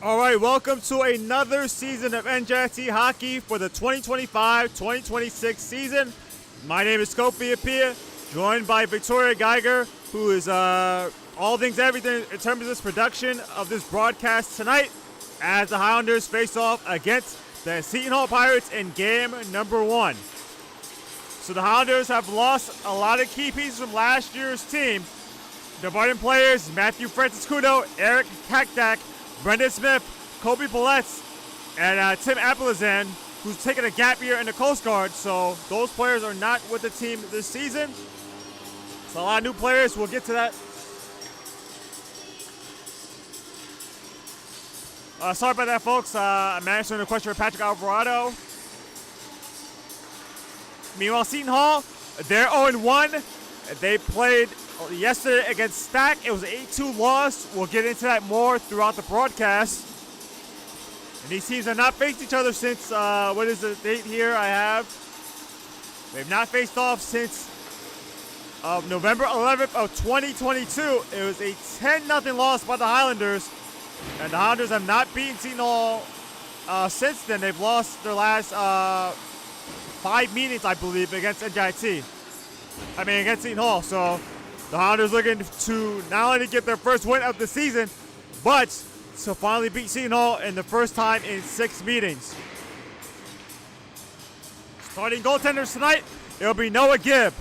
All right, welcome to another season of NJIT hockey for the 2025-2026 season. My name is Kofi Apia, joined by Victoria Geiger, who is all things everything in terms of this production of this broadcast tonight, as the Highlanders face off against the Seton Hall Pirates in game number 1. So the Highlanders have lost a lot of key pieces from last year's team. Departing players Matthew Franciscudo, Eric Kakdak, Brendan Smith, Kobe Paletz, and Tim Appelazan, who's taken a gap year in the Coast Guard. So those players are not with the team this season. So a lot of new players. We'll get to that. Sorry about that, folks. I'm answering a question for Patrick Alvarado. Meanwhile, Seton Hall, they're 0-1. They played yesterday against Stack. It was an 8-2 loss. We'll get into that more throughout the broadcast. And these teams have not faced each other since, what is the date here I have? They've not faced off since November 11th of 2022. It was a 10-0 loss by the Highlanders. And the Highlanders have not beaten Seton Hall since then. They've lost their last 5 meetings, I believe, against NJIT. Against Seton Hall. So the Highlanders looking to not only get their first win of the season, but to finally beat Seton Hall in the first time in 6 meetings. Starting goaltenders tonight, it'll be Noah Gibb.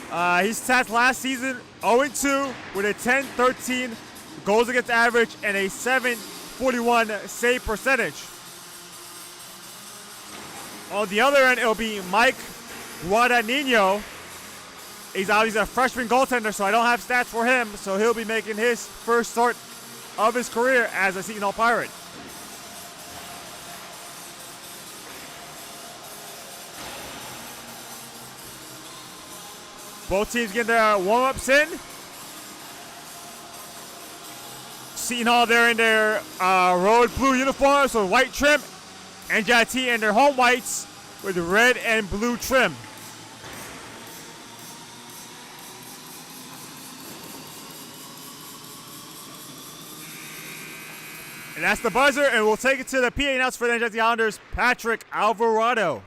He's stats last season 0-2 with a 10-13 goals against average and a .741 save percentage. On the other end, it'll be Mike Guadagnino. He's a freshman goaltender, so I don't have stats for him. So he'll be making his first start of his career as a Seton Hall Pirate. Both teams getting their warm-ups in. Seton Hall, they're in their road blue uniforms with white trim. NJIT in their home whites with red and blue trim. And that's the buzzer, and we'll take it to the PA announcer for the NJIT Highlanders, Patrick Alvarado.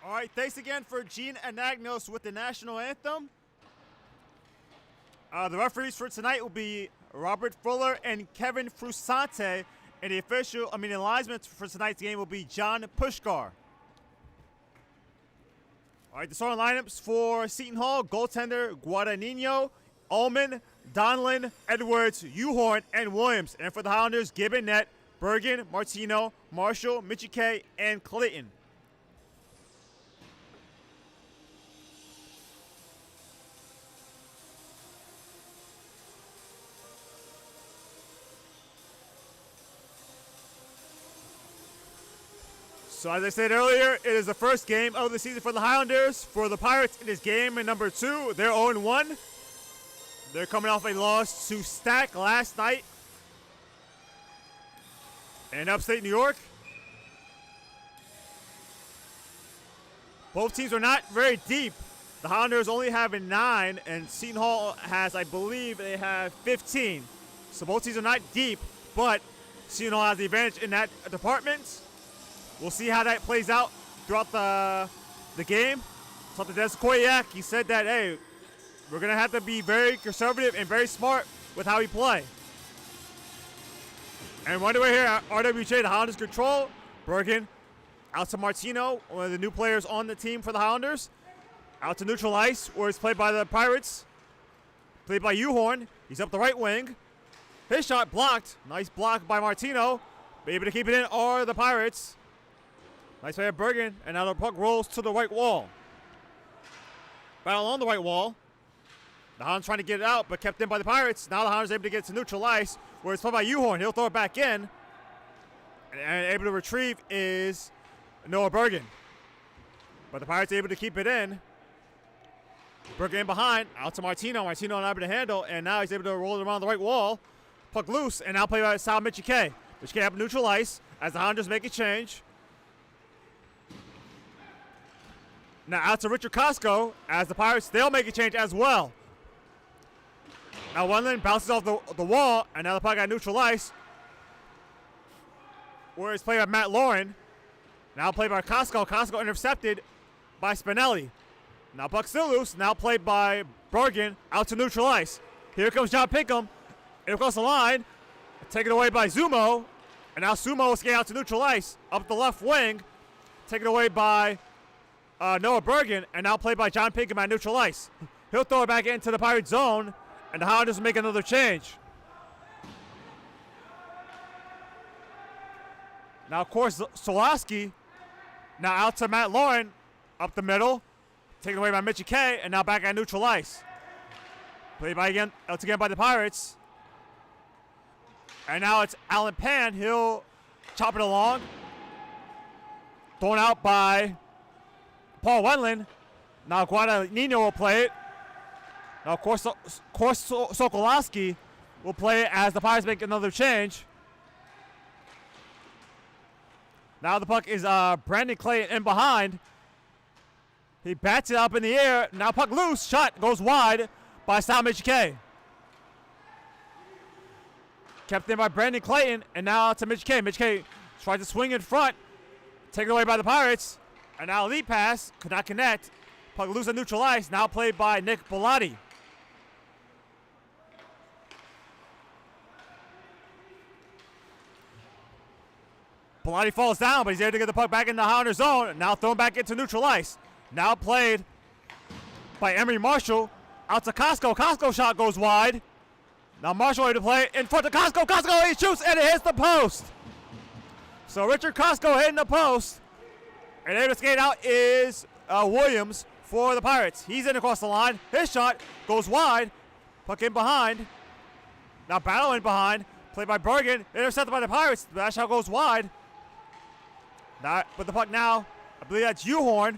All right, thanks again for Gene Anagnos with the national anthem. The referees for tonight will be Robert Fuller and Kevin Frusante, and the linesman for tonight's game will be John Pushkar. All right, the starting lineups for Seton Hall: goaltender Guadagnino, Ullman, Donlin, Edwards, Uhorn, and Williams. And for the Highlanders, Gibbon, Net, Bergen, Martino, Marshall, Michike, and Clayton. So as I said earlier, it is the first game of the season for the Highlanders. For the Pirates, it is game number 2. They're 0-1. They're coming off a loss to Stack last night in upstate New York. Both teams are not very deep. The Highlanders only have a 9, and Seton Hall has, I believe, they have 15. So both teams are not deep, but Seton Hall has the advantage in that department. We'll see how that plays out throughout the game. Talked to Des Koyak. He said that, hey, we're going to have to be very conservative and very smart with how we play. And right away here at RWJ, the Highlanders control. Bergen out to Martino, one of the new players on the team for the Highlanders. Out to neutral ice, where it's played by the Pirates. Played by Uhorn. He's up the right wing. His shot blocked. Nice block by Martino. But able to keep it in are the Pirates. Nice play at Bergen, and now the puck rolls to the right wall. Battle on the right wall. The Highlanders trying to get it out, but kept in by the Pirates. Now the Highlanders able to get to neutral ice, where it's played by Uhorn. He'll throw it back in. And able to retrieve is Noah Bergen. But the Pirates able to keep it in. Bergen in behind, out to Martino. Martino not able to handle, and now he's able to roll it around the right wall. Puck loose, and now played by Sal Michike. Michike up neutral ice as the Highlanders make a change. Now out to Richard Costco as the Pirates, they'll make a change as well. Now Wendland bounces off the wall, and now the puck got neutral ice, where it's played by Matt Lauren. Now played by Costco. Costco intercepted by Spinelli. Now puck still loose, now played by Bergen out to neutral ice. Here comes John Pinkham, and across the line, taken away by Zumo, and now Sumo is skating out to neutral ice, up the left wing, taken away by Noah Bergen, and now played by John Pinkham at neutral ice. He'll throw it back into the Pirate zone, and the Highlanders will make another change. Now, of course, Solowski, now out to Matt Lauren, up the middle, taken away by Michike, and now back at neutral ice. Played by again by the Pirates. And now it's Alan Pan. He'll chop it along. Thrown out by Paul Wendland. Now Guadagnino will play it. Now, of course, Sokolowski will play it as the Pirates make another change. Now the puck is Brandon Clayton in behind. He bats it up in the air. Now puck loose. Shot goes wide by Sal Michike. Kept in by Brandon Clayton, and now to Michike. Michike tries to swing in front. Taken away by the Pirates. And now lead pass. Could not connect. Puck loose on neutral ice. Now played by Nick Bellotti. Bellotti falls down, but he's able to get the puck back in the Highlander zone. Now thrown back into neutral ice. Now played by Emery Marshall. Out to Costco. Costco shot goes wide. Now Marshall able to play in front of Costco. Costco, he shoots, and it hits the post. So Richard Costco hitting the post. And able to skate out is Williams for the Pirates. He's in across the line. His shot goes wide. Puck in behind. Now battle in behind. Played by Bergen. Intercepted by the Pirates. That shot goes wide. But the puck now, I believe that's Uhorn.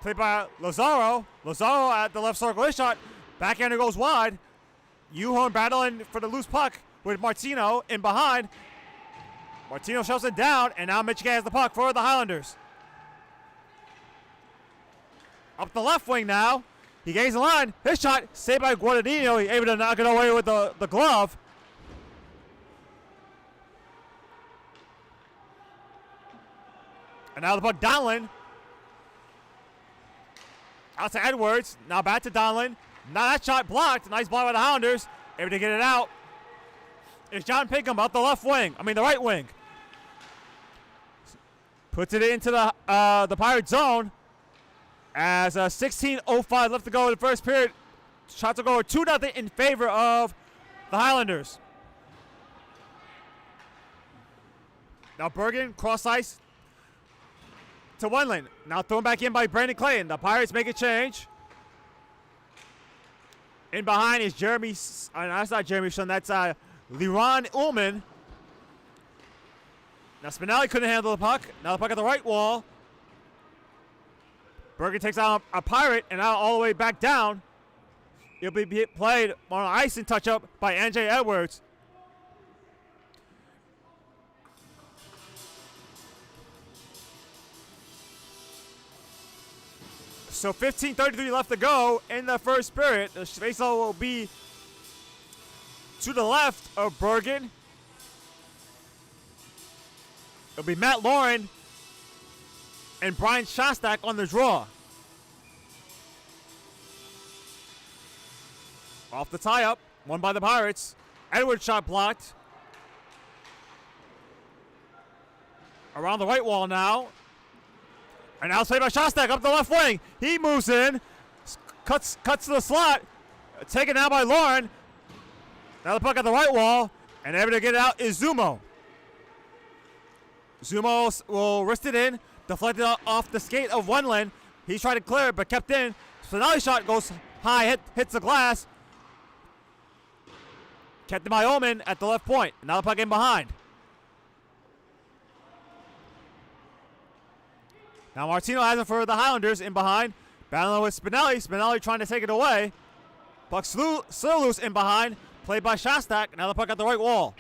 Played by Lazaro. Lazaro at the left circle. His shot. Backhander goes wide. Uhorn battling for the loose puck with Martino in behind. Martino shoves it down, and now Michike has the puck for the Highlanders. Up the left wing now. He gains the line. His shot saved by Guadagnino. He's able to knock it away with the glove. And now the puck Donlin Out to Edwards. Now back to Donlin. Now that shot blocked. Nice block by the Highlanders. Able to get it out. It's John Pinkham up the left wing. I mean the right wing. Puts it into the Pirate zone. As 16:05 left to go in the first period. Shots will go 2-0 in favor of the Highlanders. Now Bergen, cross ice to Wendland. Now thrown back in by Brandon Clayton. The Pirates make a change. In behind is Jeremy. That's not Jeremy Shun. That's Liron Ullman. Now Spinelli couldn't handle the puck. Now the puck at the right wall. Bergen takes out a Pirate and now all the way back down. It'll be played on an icing touch-up by NJ Edwards. So 15:33 left to go in the first period. The faceoff will be to the left of Bergen. It'll be Matt Lauren and Brian Shostak on the draw. Off the tie-up, won by the Pirates. Edwards shot blocked. Around the right wall now. And now it's played by Shostak up the left wing. He moves in, cuts to the slot. Taken down by Lauren. Now the puck at the right wall. And able to get it out is Zumo. Zumo will wrist it in. Deflected off the skate of Wendland. He's trying to clear it, but kept in. Spinelli shot goes high, hits the glass. Kept in by Ullman at the left point. Now the puck in behind. Now Martino has it for the Highlanders in behind. Battling with Spinelli. Spinelli trying to take it away. Puck still loose in behind. Played by Shostak. Now the puck at the right wall.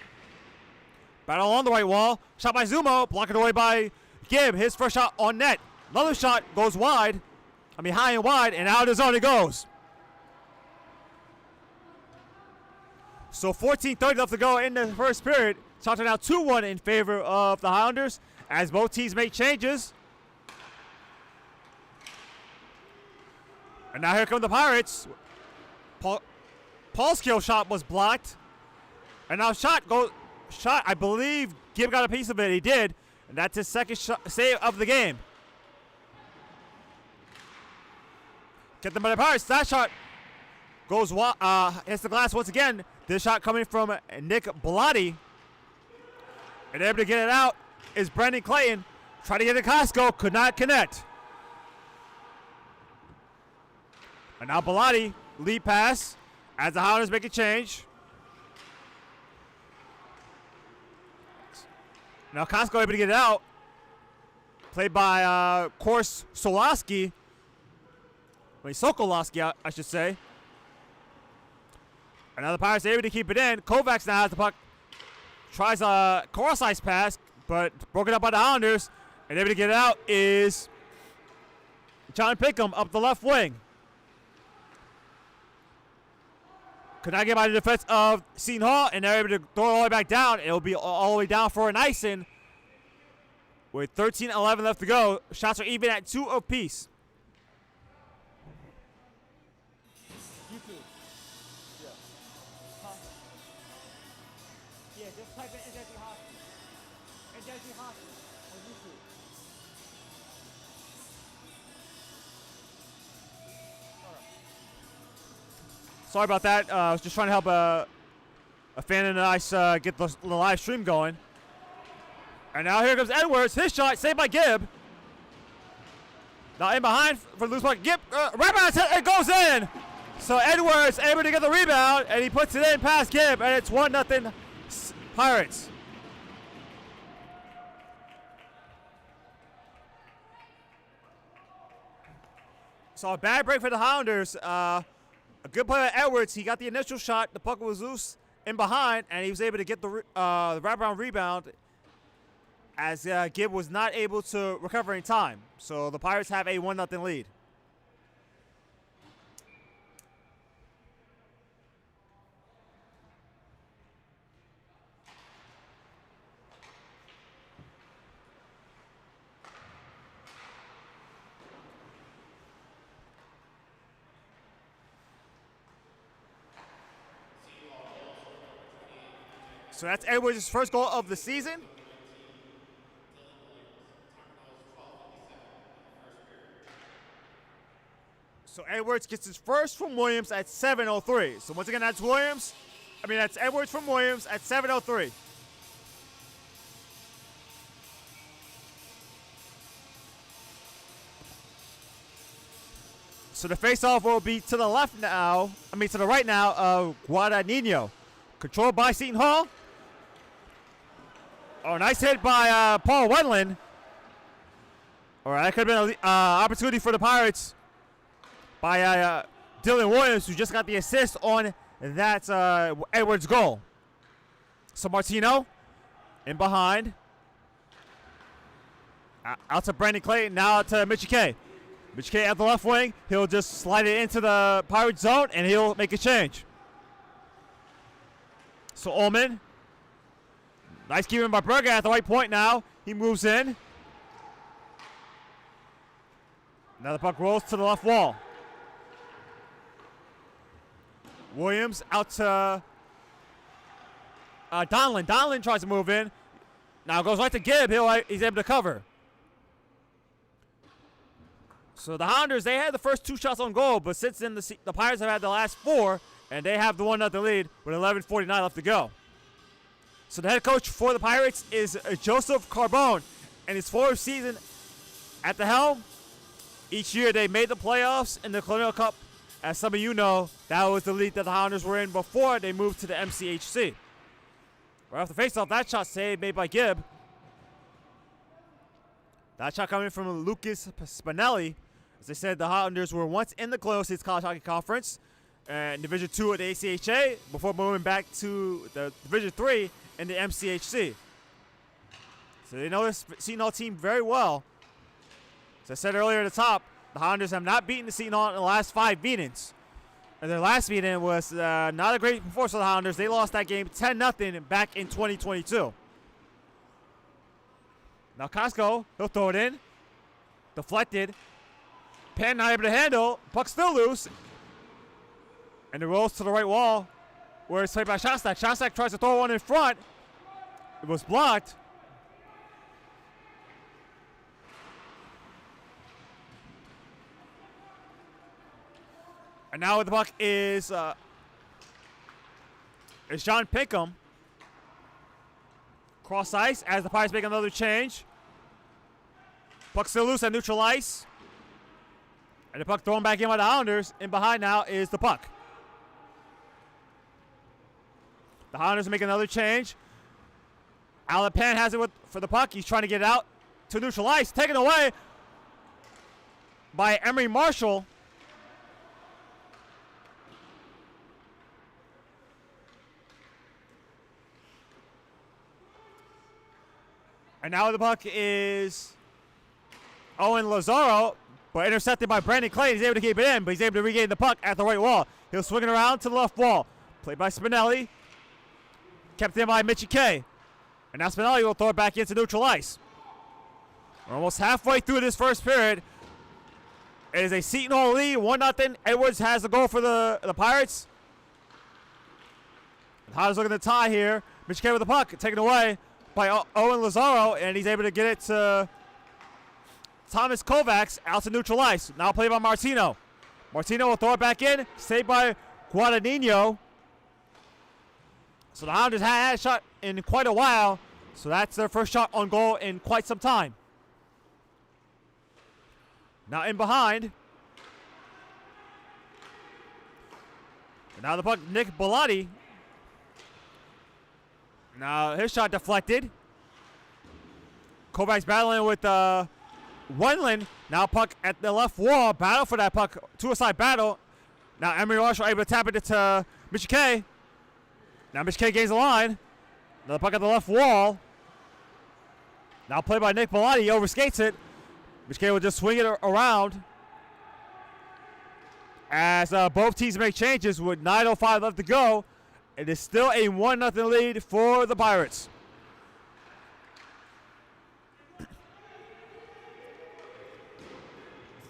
Battle on the right wall. Shot by Zumo. Blocked away by Gibb. His first shot on net. Another shot goes wide. I mean high and wide. And out of the zone it goes. So 14:30 left to go in the first period. Shots are now 2-1 in favor of the Highlanders as both teams make changes. And now here come the Pirates. Paul's kill shot was blocked. And now shot, I believe Gibb got a piece of it. He did. And that's his second save of the game. Get them by the Pirates. That shot goes, hits the glass once again. This shot coming from Nick Bellotti. And able to get it out is Brandon Clayton. Trying to get to Costco. Could not connect. And now Bellotti, lead pass, as the Highlanders make a change. Now Costco able to get it out. Played by, Kors Solowski. Wait, Sokolowski, I should say. And now the Pirates are able to keep it in. Kovacs now has the puck. Tries a cross ice pass, but broken up by the Highlanders. And able to get it out is John Pinkham up the left wing. Could not get by the defense of Seton Hall, and they're able to throw it all the way back down. It'll be all the way down for an icing. With 13:11 left to go, shots are even at 2 apiece. YouTube. Yeah. Huh? Yeah, just type in NJIT Hockey. NJIT Hockey on YouTube. Sorry about that. I was just trying to help a fan and I get the live stream going. And now here comes Edwards. His shot saved by Gibb. Now in behind for the loose puck. Gibb, rebound, it goes in. So Edwards able to get the rebound, and he puts it in past Gibb, and it's 1-0 Pirates. So a bad break for the Highlanders. A good play by Edwards. He got the initial shot. The puck was loose in behind, and he was able to get the wraparound rebound as Gibb was not able to recover in time. So the Pirates have a 1-0 lead. So that's Edwards' first goal of the season. So Edwards gets his first from Williams at 7:03. So once again, that's that's Edwards from Williams at 7:03. So the face-off will be to the left now. To the right now of Guadagnino. Controlled by Seton Hall. Oh, nice hit by Paul Wendland. All right, that could have been an opportunity for the Pirates by Dylan Williams, who just got the assist on that Edwards goal. So Martino in behind. Out to Brandon Clayton, now to Mitchie K. Mitchie K at the left wing. He'll just slide it into the Pirates zone, and he'll make a change. So Ullman. Nice keeping by Berger at the right point now. He moves in. Now the puck rolls to the left wall. Williams out to Donlin. Donlin tries to move in. Now goes right to Gibb. He's able to cover. So the Hounders, they had the first 2 shots on goal, but since then the Pirates have had the last 4, and they have the 1-0 lead with 11:49 left to go. So the head coach for the Pirates is Joseph Carbone, and his 4th season at the helm. Each year they made the playoffs in the Colonial Cup. As some of you know, that was the league that the Hounders were in before they moved to the MCHC. Right off the faceoff, that shot saved, made by Gibb. That shot coming from Lucas Spinelli. As I said, the Hounders were once in the Colonial States College Hockey Conference and Division II of the ACHA before moving back to the Division III in the MCHC. So they know this Seton Hall team very well. As I said earlier at the top, the Hounders have not beaten the Seton Hall in the last 5 meetings. And their last meeting was not a great performance for the Hounders. They lost that game 10-0 back in 2022. Now Costco, he'll throw it in. Deflected. Penn not able to handle. Puck still loose. And it rolls to the right wall where it's played by Shostak. Shostak tries to throw one in front. It was blocked. And now the puck is John Pinkham. Cross ice as the Pirates make another change. Puck still loose at neutral ice. And the puck thrown back in by the Hounders. In behind now is the puck. The Hounders make another change. Alan Penn has it for the puck. He's trying to get it out to neutral ice. Taken away by Emery Marshall. And now the puck is Owen Lazaro, but intercepted by Brandon Clay. He's able to keep it in, but he's able to regain the puck at the right wall. He'll swing it around to the left wall. Played by Spinelli. Kept in by Mitchie K. And now Spinelli will throw it back into neutral ice. We're almost halfway through this first period. It is a Seton Hall lead, 1-0. Edwards has the goal for the Pirates. The Hounders looking to tie here. Mitchie K with the puck, taken away by Owen Lazaro, and he's able to get it to Thomas Kovacs out to neutral ice. Now played by Martino. Martino will throw it back in, saved by Guadagnino. So the Hounders had a shot in quite a while, so that's their first shot on goal in quite some time. Now in behind. And now the puck, Nick Bellotti. Now his shot deflected. Kovacs battling with Wendland. Now puck at the left wall. Battle for that puck. Two-a-side battle. Now Emery Marshall able to tap it to Mitchie K. Now Mitchie K gains the line. Another puck at the left wall. Now played by Nick Bellotti. He overskates it. Mitchie K will just swing it around. As both teams make changes with 9:05 left to go. It is still a 1-0 lead for the Pirates.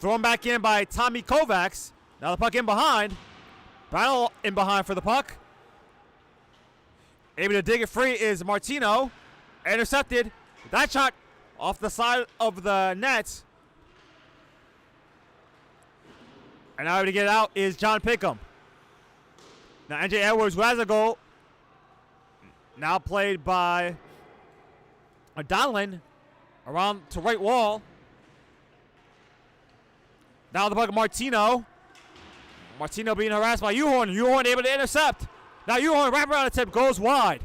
Thrown back in by Tommy Kovacs. Now the puck in behind. Battle in behind for the puck. Able to dig it free is Martino. Intercepted. That shot off the side of the net. And now to get it out is John Pickham. Now NJ Edwards, who has a goal, now played by Donlin around to right wall. Now the puck, Martino. Martino being harassed by Uhorn. Uhorn able to intercept. Now Uhorn wrap around attempt goes wide.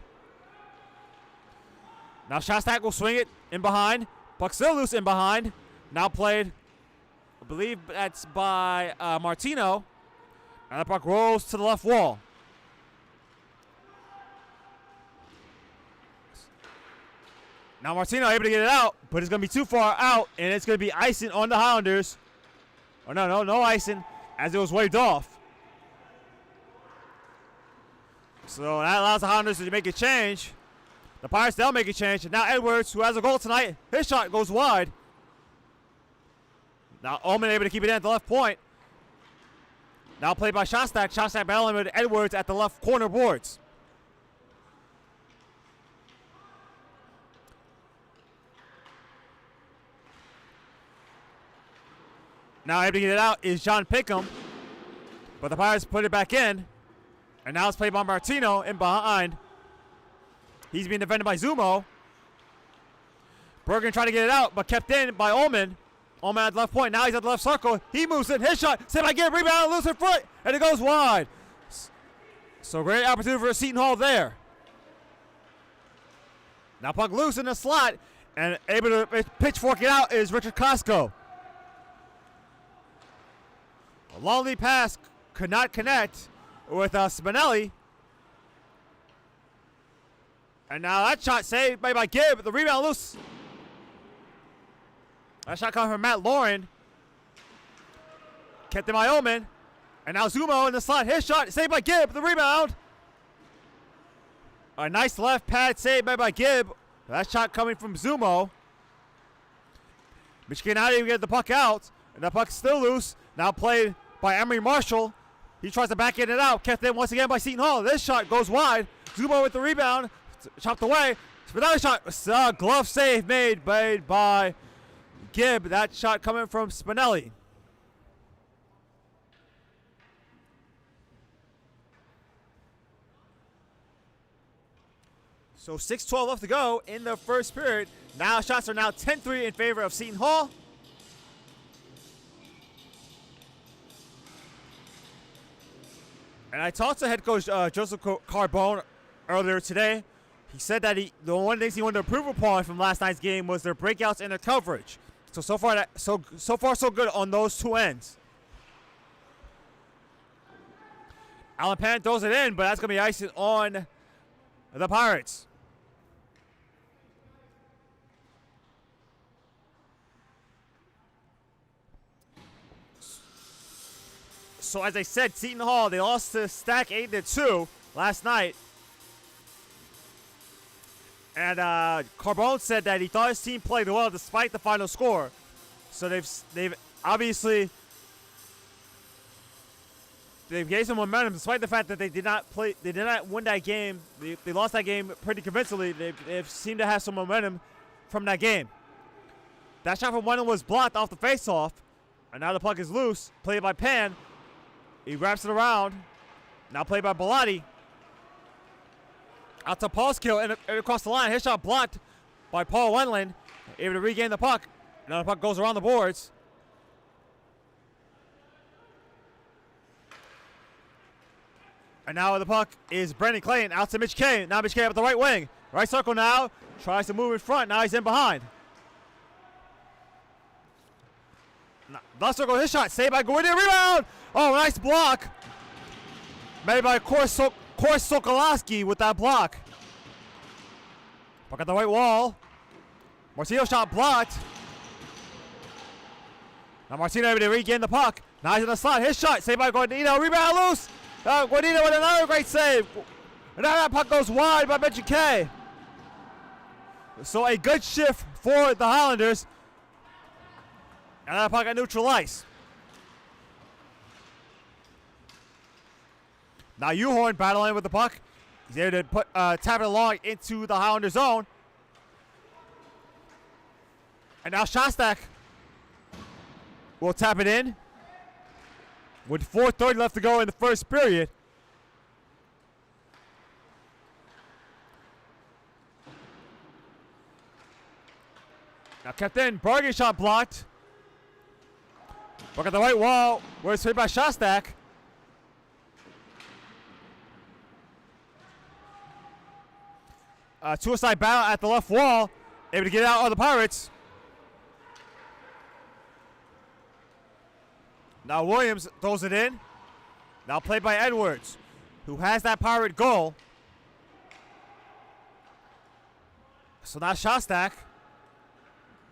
Now Shostak will swing it in behind. Puck still loose in behind. Now played, I believe that's by Martino. And the puck rolls to the left wall. Now Martino able to get it out, but it's going to be too far out, and it's going to be icing on the Highlanders. Oh, no icing, as it was waved off. So that allows the Highlanders to make a change. The Pirates, they'll make a change. And now Edwards, who has a goal tonight, his shot goes wide. Now Ullman able to keep it in at the left point. Now played by Shostak. Shostak battling with Edwards at the left corner boards. Now able to get it out is John Pickham. But the Pirates put it back in. And now it's played by Martino in behind. He's being defended by Zumo. Bergen trying to get it out, but kept in by Ullman. Ullman at the left point. Now he's at the left circle. He moves in. His shot. Saved by Gibb. Rebound. Loose in front. And it goes wide. So great opportunity for Seton Hall there. Now puck loose in the slot. And able to pitchfork it out is Richard Costco. A long lead pass could not connect with Spinelli. And now that shot saved by Gibb. The rebound loose. That shot coming from Matt Lauren. Kept in by Ullman. And now Zumo in the slot. His shot saved by Gibb. The rebound. A nice left pad saved by Gibb. That shot coming from Zumo. Michigan not even get the puck out. And the puck's still loose. Now played by Emery Marshall. He tries to back it out. Kept in once again by Seton Hall. This shot goes wide. Zumo with the rebound. Chopped away. Another shot. Glove save made by Gibb. That shot coming from Spinelli. So 6:12 left to go in the first period. Now shots are now 10-3 in favor of Seton Hall. And I talked to head coach Joseph Carbone earlier today. He said that the one thing he wanted to improve upon from last night's game was their breakouts and their coverage. So far so good on those two ends. Alan Pan throws it in, but that's gonna be icing on the Pirates. So as I said, Seton Hall, they lost to Stack 8-2 last night. And Carbone said that he thought his team played well despite the final score. So they've obviously gained some momentum despite the fact that they did not win that game. They lost that game pretty convincingly. They seemed to have some momentum from that game. That shot from Wendell was blocked off the faceoff. And now the puck is loose. Played by Pan. He wraps it around. Now played by Bellotti. Out to Paulskill and across the line. His shot blocked by Paul Wendland. Able to regain the puck. Now the puck goes around the boards. And now the puck is Brandon Clayton out to Mitch Kane. Now Mitch Kane up the right wing. Right circle now. Tries to move in front. Now he's in behind. Left circle, his shot. Saved by Gordon. Rebound. Oh, nice block. Made by Kors Sokolowski with that block. Puck at the right wall. Martino shot blocked. Now Martino able to regain the puck. Now he's in the slot. His shot. Saved by Guardino. Rebound loose. Guardino with another great save. And now that puck goes wide by Mitch K. So a good shift for the Highlanders. And that puck got neutral ice. Now Uhorn battling with the puck. He's able to put tap it along into the Highlander zone. And now Shostak will tap it in with 4:30 left to go in the first period. Now kept in, bargain shot blocked. Look at the right wall, where it's hit by Shostak. Suicide battle at the left wall, able to get out of the Pirates. Now Williams throws it in. Now played by Edwards, who has that Pirate goal. So now Shostak.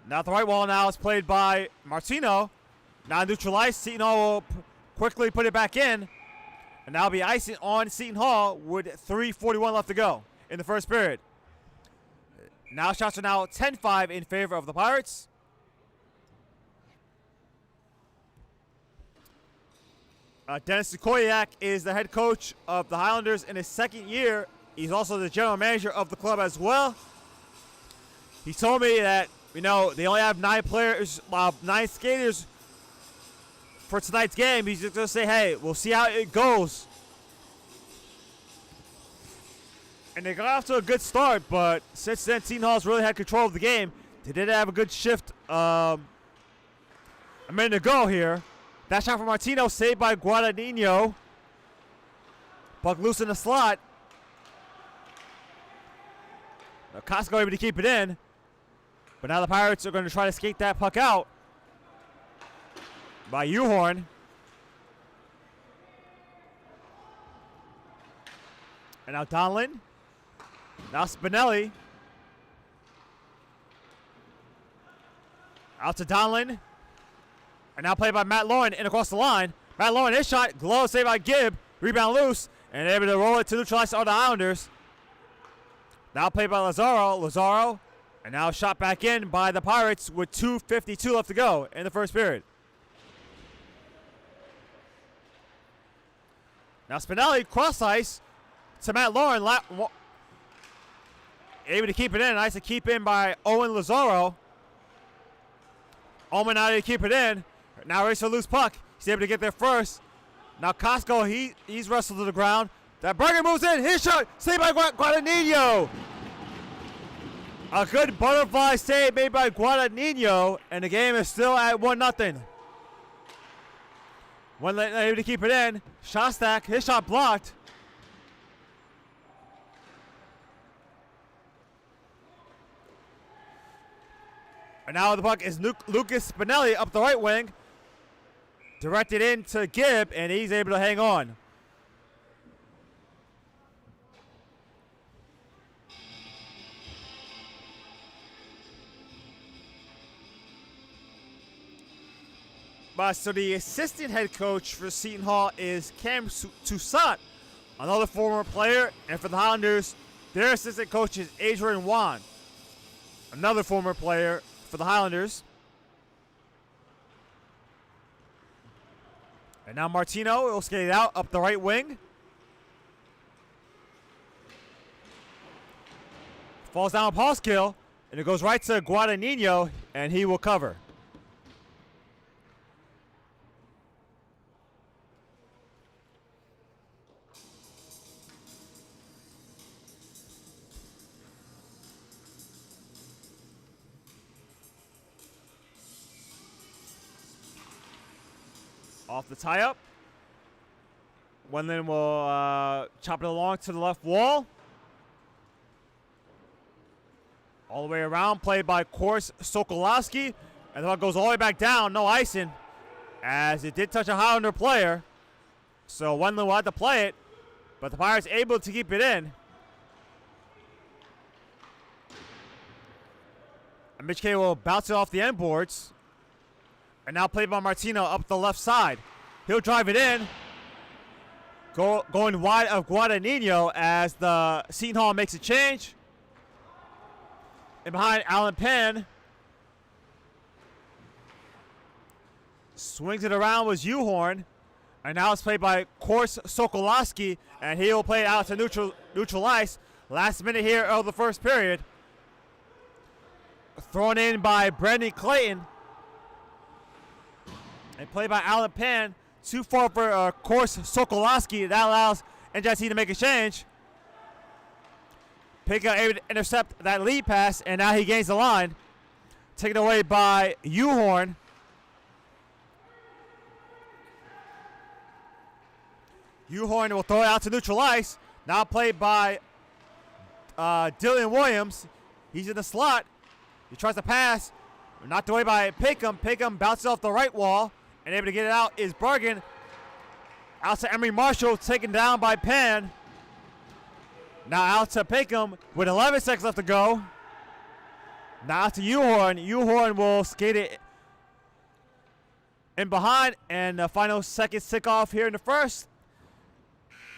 Now the right wall now is played by Martino. Now neutralized. Seton Hall will quickly put it back in. And now be icing on Seton Hall with 3:41 left to go in the first period. Now shots are now 10-5 in favor of the Pirates. Dennis Sukoyak is the head coach of the Highlanders in his second year. He's also the general manager of the club as well. He told me that, you know, they only have 9 players, 9 skaters for tonight's game. He's just going to say, hey, we'll see how it goes. And they got off to a good start, but since then, Seton Hall's really had control of the game. They did have a good shift a minute ago here. That shot from Martino, saved by Guadagnino. Puck loose in the slot. Now Costco able to keep it in. But now the Pirates are going to try to skate that puck out. By Uhorn. And now Donlin. Now Spinelli. Out to Donlin. And now played by Matt Lauren in across the line. Matt Lauren, his shot, glove saved by Gibb. Rebound loose, and able to roll it to neutralize all the Islanders. Now played by Lazaro, and now shot back in by the Pirates with 2:52 left to go in the first period. Now Spinelli, cross ice to Matt Lauren. Able to keep it in. Nice to keep in by Owen Lazaro. Owen now to keep it in. Now race for loose puck. He's able to get there first. Now Costco, he's wrestled to the ground. That Berger moves in. His shot saved by Guadagnino. A good butterfly save made by Guadagnino, and the game is still at 1-0. One able to keep it in. Shostak, his shot blocked. And now the puck is Lucas Spinelli up the right wing. Directed into Gibb, and he's able to hang on. So the assistant head coach for Seton Hall is Cam Toussaint, another former player. And for the Highlanders, their assistant coach is Adrian Wan, another former player for the Highlanders. And now Martino will skate it out up the right wing. Falls down a pulse kill, and it goes right to Guadagnino, and he will cover. Off the tie-up. Wendland will chop it along to the left wall. All the way around, played by Kors Sokolowski. And the ball goes all the way back down, no icing, as it did touch a Highlander player. So Wendland will have to play it, but the Pirates able to keep it in. And Mitch K will bounce it off the end boards. And now played by Martino up the left side. He'll drive it in. Going wide of Guadagnino as the Seton Hall makes a change. And behind Alan Penn. Swings it around was Uhorn. And now it's played by Kors Sokolowski, and he will play it out to neutral ice. Last minute here of the first period. Thrown in by Brandon Clayton. And played by Alan Pan. Too far for Kors Sokolowski. That allows NJIT to make a change. Pickup able to intercept that lead pass, and now he gains the line. Taken away by Uhorn. Uhorn will throw it out to neutral ice. Now played by Dylan Williams. He's in the slot. He tries to pass. Knocked away by Pickham. Pickham bounces off the right wall. And able to get it out is Bergen. Out to Emery Marshall. Taken down by Pan. Now out to Pickham with 11 seconds left to go. Now out to Uhorn. Uhorn will skate it in behind. And the final seconds tick off here in the first.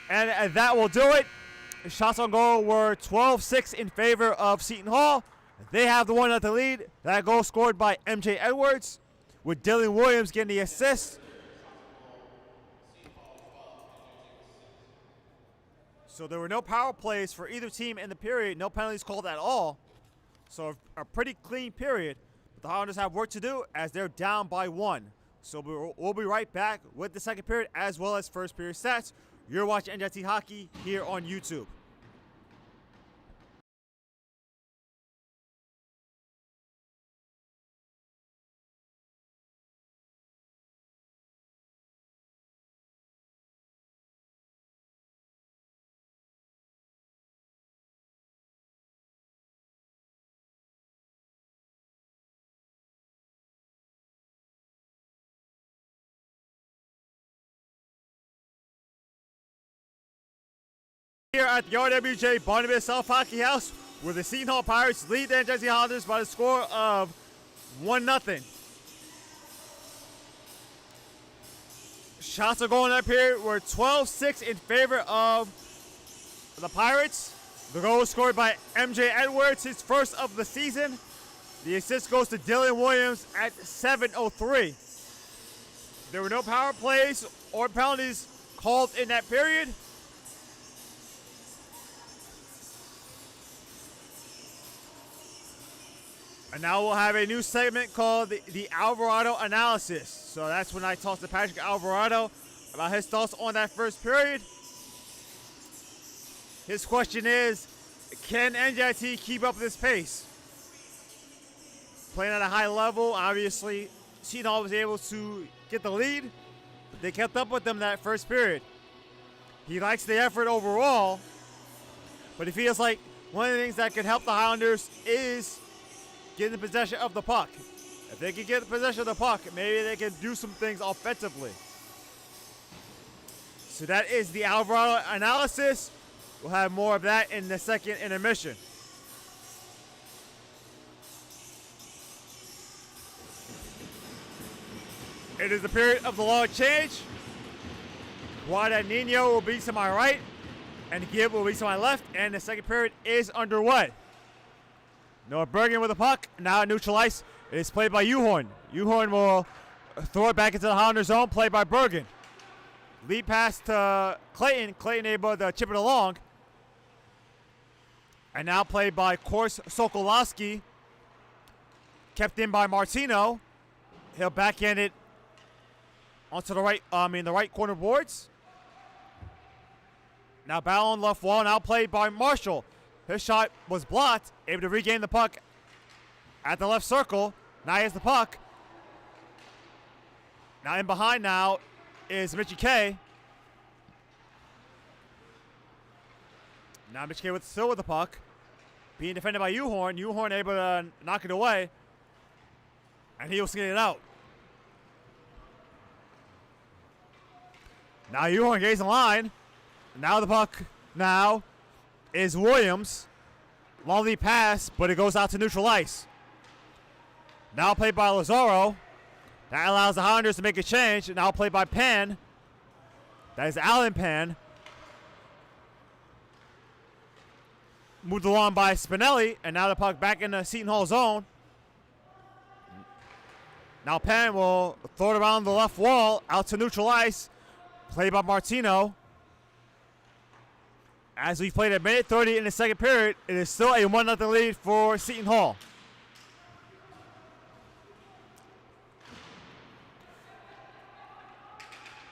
And that will do it. Shots on goal were 12-6 in favor of Seton Hall. They have the 1-0 lead. That goal scored by MJ Edwards, with Dylan Williams getting the assist. So there were no power plays for either team in the period. No penalties called at all. So a pretty clean period. But the Highlanders have work to do as they're down by 1. So we'll be right back with the second period as well as first period stats. You're watching NJIT Hockey here on YouTube. Here at the RWJ Barnabas South Hockey House, where the Seton Hall Pirates lead the NJIT Highlanders by the score of 1-0. Shots are going up here. We're 12-6 in favor of the Pirates. The goal was scored by MJ Edwards, his first of the season. The assist goes to Dylan Williams at 7:03. There were no power plays or penalties called in that period. And now we'll have a new segment called the Alvarado Analysis. So that's when I talk to Patrick Alvarado about his thoughts on that first period. His question is, can NJIT keep up this pace? Playing at a high level, obviously, Seton Hall was able to get the lead, but they kept up with them that first period. He likes the effort overall, but he feels like one of the things that could help the Highlanders is getting the possession of the puck. If they can get the possession of the puck, maybe they can do some things offensively. So that is the Alvarado Analysis. We'll have more of that in the second intermission. It is the period of the long change. Guadagnino will be to my right, and Gibb will be to my left, and the second period is underway. Noah Bergen with the puck. Now at neutral ice. It is played by Uhorn. Uhorn will throw it back into the Highlander zone, played by Bergen. Lead pass to Clayton. Clayton able to chip it along. And now played by Kors Sokolowski. Kept in by Martino. He'll backhand it onto the right corner boards. Now battle on left wall. Now played by Marshall. His shot was blocked, able to regain the puck at the left circle. Now he has the puck. Now in behind now is Mitchie K. Now Mitchie K still with the puck. Being defended by Uhorn. Uhorn able to knock it away. And he will skate it out. Now Uhorn gains the line. Now the puck now is Williams. Long lead pass, but it goes out to neutral ice. Now played by Lazaro. That allows the Highlanders to make a change. Now played by Pan. That is Alan Pan. Moved along by Spinelli, and now the puck back in the Seton Hall zone. Now Pan will throw it around the left wall, out to neutral ice. played by Martino. As we played at minute 30 in the second period, it is still a 1-0 lead for Seton Hall.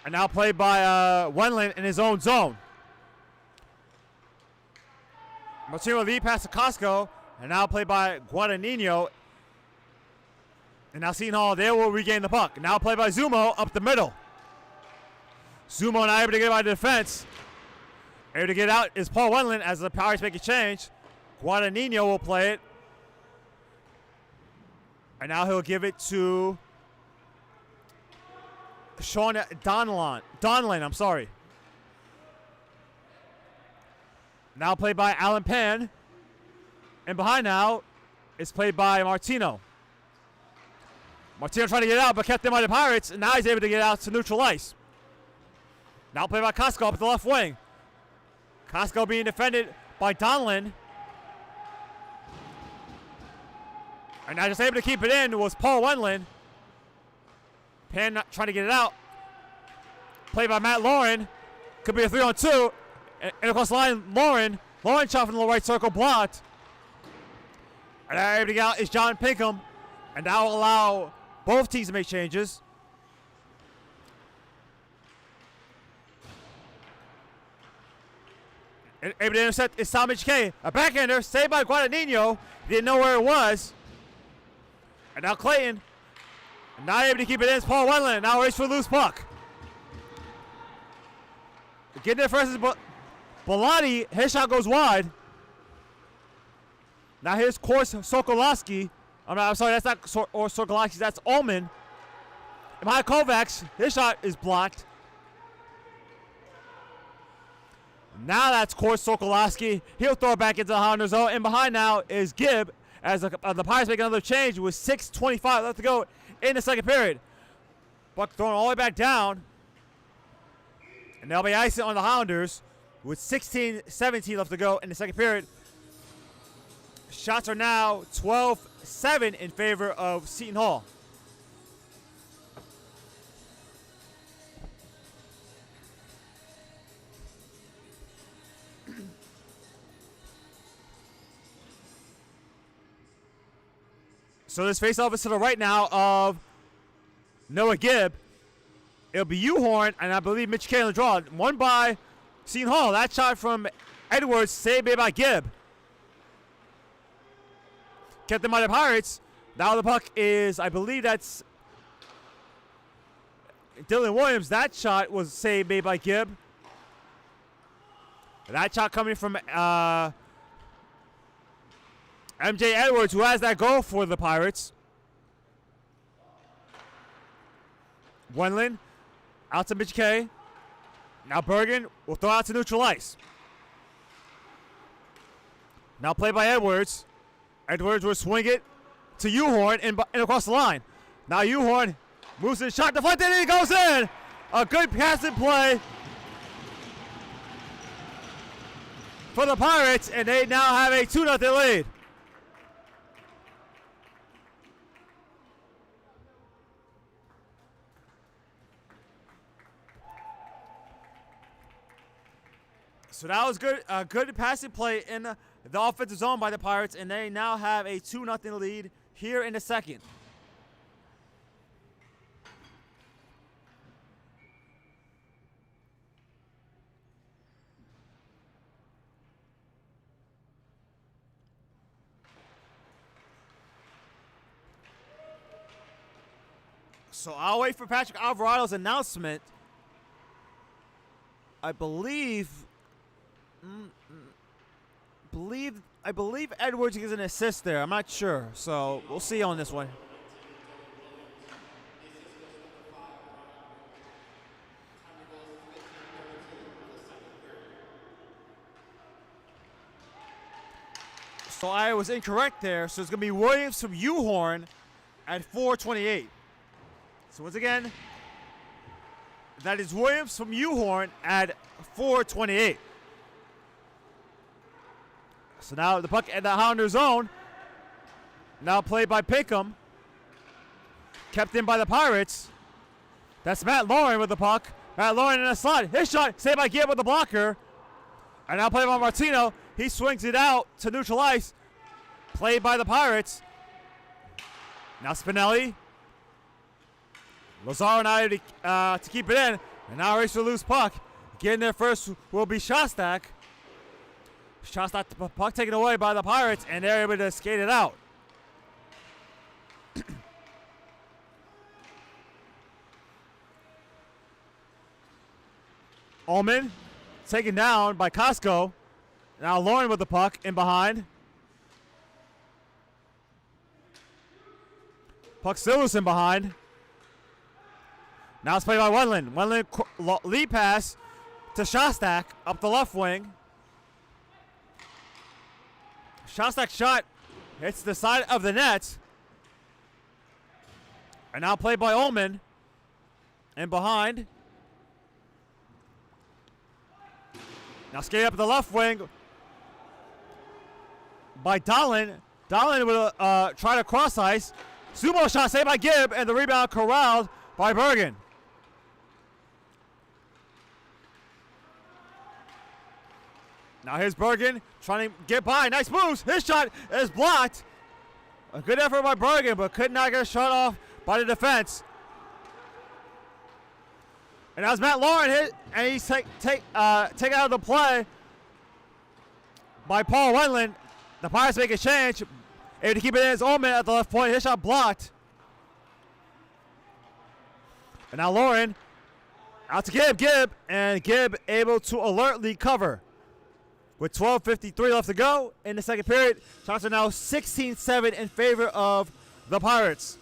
And now played by Wendland in his own zone. Martino lead pass to Costco, and now played by Guadagnino. And now Seton Hall, they will regain the puck. Now played by Zumo up the middle. Zumo not able to get by the defense. Able to get out is Paul Wendland as the Pirates make a change. Guadagnino will play it. And now he'll give it to Sean Donlan, I'm sorry. Now played by Alan Pan. And behind now is played by Martino. Martino trying to get out, but kept in by the Pirates, and now he's able to get out to neutral ice. Now played by Costco up at the left wing. Costco being defended by Donlan. And now just able to keep it in was Paul Wendland. Pan not trying to get it out. Played by Matt Lauren. Could be a 3-on-2. And across the line, Lauren shot from the right circle, blocked. And now able to get out is John Pinkham. And now will allow both teams to make changes. And able to intercept is Samich K. A backhander saved by Guadagnino. Didn't know where it was. And now Clayton. Not able to keep it in. It's Paul Wendland. Now race for the loose puck. Getting there first is Bellotti. His shot goes wide. Now here's Kors Sokolowski. I'm sorry, that's not Sokolowski. That's Ullman. And behind Kovacs, his shot is blocked. Now that's Kors Sokolowski. He'll throw it back into the Hollander zone. And behind now is Gibb as the Pirates make another change with 6:25 left to go in the second period. Buck thrown all the way back down. And they'll be icing on the Highlanders with 16-17 left to go in the second period. Shots are now 12-7 in favor of Seton Hall. So this faceoff is to the right now of Noah Gibb. It'll be Uhorn and I believe Mitch K on the draw. One by Seton Hall. That shot from Edwards, saved by Gibb. Kept them by the Pirates. Now the puck is, I believe that's Dylan Williams. That shot was saved by Gibb. That shot coming from MJ Edwards, who has that goal for the Pirates. Wendland out to Mitch K. Now Bergen will throw out to neutral ice. Now played by Edwards. Edwards will swing it to Uhorn and across the line. Now Uhorn moves in, shot deflected, and it goes in. A good passing play for the Pirates, and they now have a 2-0 lead. So that was good. Good passing play in the offensive zone by the Pirates, and they now have a 2-0 lead here in the second. So I'll wait for Patrick Alvarado's announcement. I believe Edwards gets an assist there. I'm not sure, so we'll see on this one. So I was incorrect there. So it's going to be Williams from Uhorn at 4:28. So once again, that is Williams from Uhorn at 4:28. So now the puck at the Hollander zone. Now played by Pinkham. Kept in by the Pirates. That's Matt Lauren with the puck. Lauren in a slot. His shot saved by Gibb with the blocker. And now played by Martino. He swings it out to neutral ice. Played by the Pirates. Now Spinelli. Lazaro now to keep it in. And now race to loose puck. Getting there first will be Shostak. Shostak, the puck taken away by the Pirates, and they're able to skate it out. Ullman taken down by Costco. Now Lauren with the puck in behind. Puck still loose in behind. Now it's played by Wendland. Wendland lead pass to Shostak up the left wing. Shostak shot hits the side of the net. And now played by Ullman. In behind. Now skate up the left wing by Dahlin. Dahlin will try to cross ice. Sumo shot saved by Gibb, and the rebound corralled by Bergen. Now here's Bergen trying to get by. Nice moves. His shot is blocked. A good effort by Bergen, but could not get a shot off by the defense. And as Matt Lauren hit, and he's taken out of the play by Paul Wendland. The Pirates make a change. Able to keep it in his own man at the left point. His shot blocked. And now Lauren out to Gibb. And Gibb able to alertly cover. With 12:53 left to go in the second period. Shots are now 16-7 in favor of the Pirates.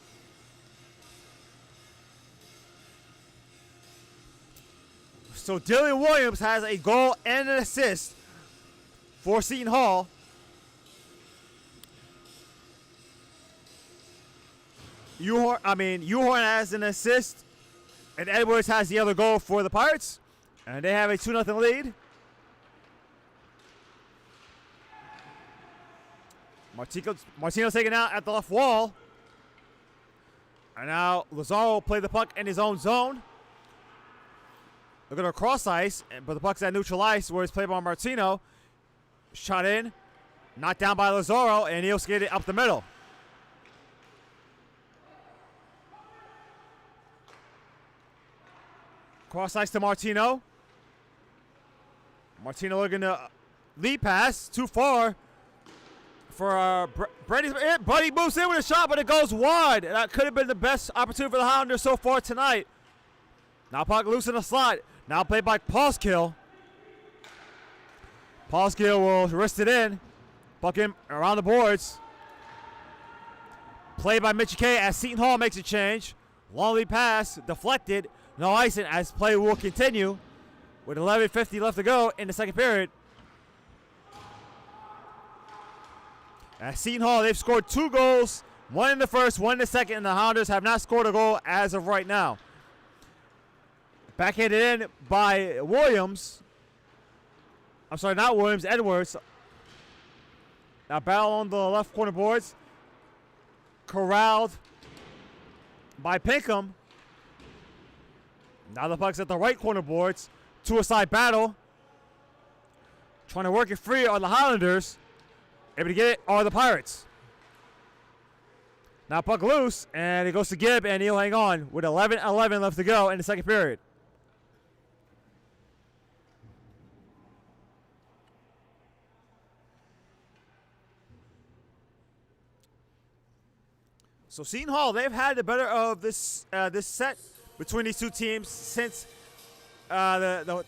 So Dylan Williams has a goal and an assist for Seton Hall. Uhorn has an assist, and Edwards has the other goal for the Pirates, and they have a 2-0 lead. Martino taken out at the left wall, and now Lazaro will play the puck in his own zone. They're going to cross ice, but the puck's at neutral ice where it's played by Martino. Shot in, knocked down by Lazaro, and he'll skate it up the middle. Cross ice to Martino. Martino looking to lead pass, too far for Brady. Buddy moves in with a shot, but it goes wide. And that could have been the best opportunity for the Highlanders so far tonight. Now puck loose in the slot. Now played by Pauskill. Pauskill will wrist it in. Puck in around the boards. Played by Mitchie K as Seton Hall makes a change. Long lead pass, deflected. No icing as play will continue with 11:50 left to go in the second period. At Seton Hall, they've scored 2 goals, 1 in the first, 1 in the second, and the Hounders have not scored a goal as of right now. Backhanded in by Williams. I'm sorry, not Williams, Edwards. Now battle on the left corner boards. Corralled by Pinkham. Now the puck's at the right corner boards. 2-a-side battle. Trying to work it free on the Highlanders. Able to get it are the Pirates. Now puck loose, and it goes to Gibb, and he'll hang on with 11:11 left to go in the second period. So Seton Hall, they've had the better of this set between these two teams since the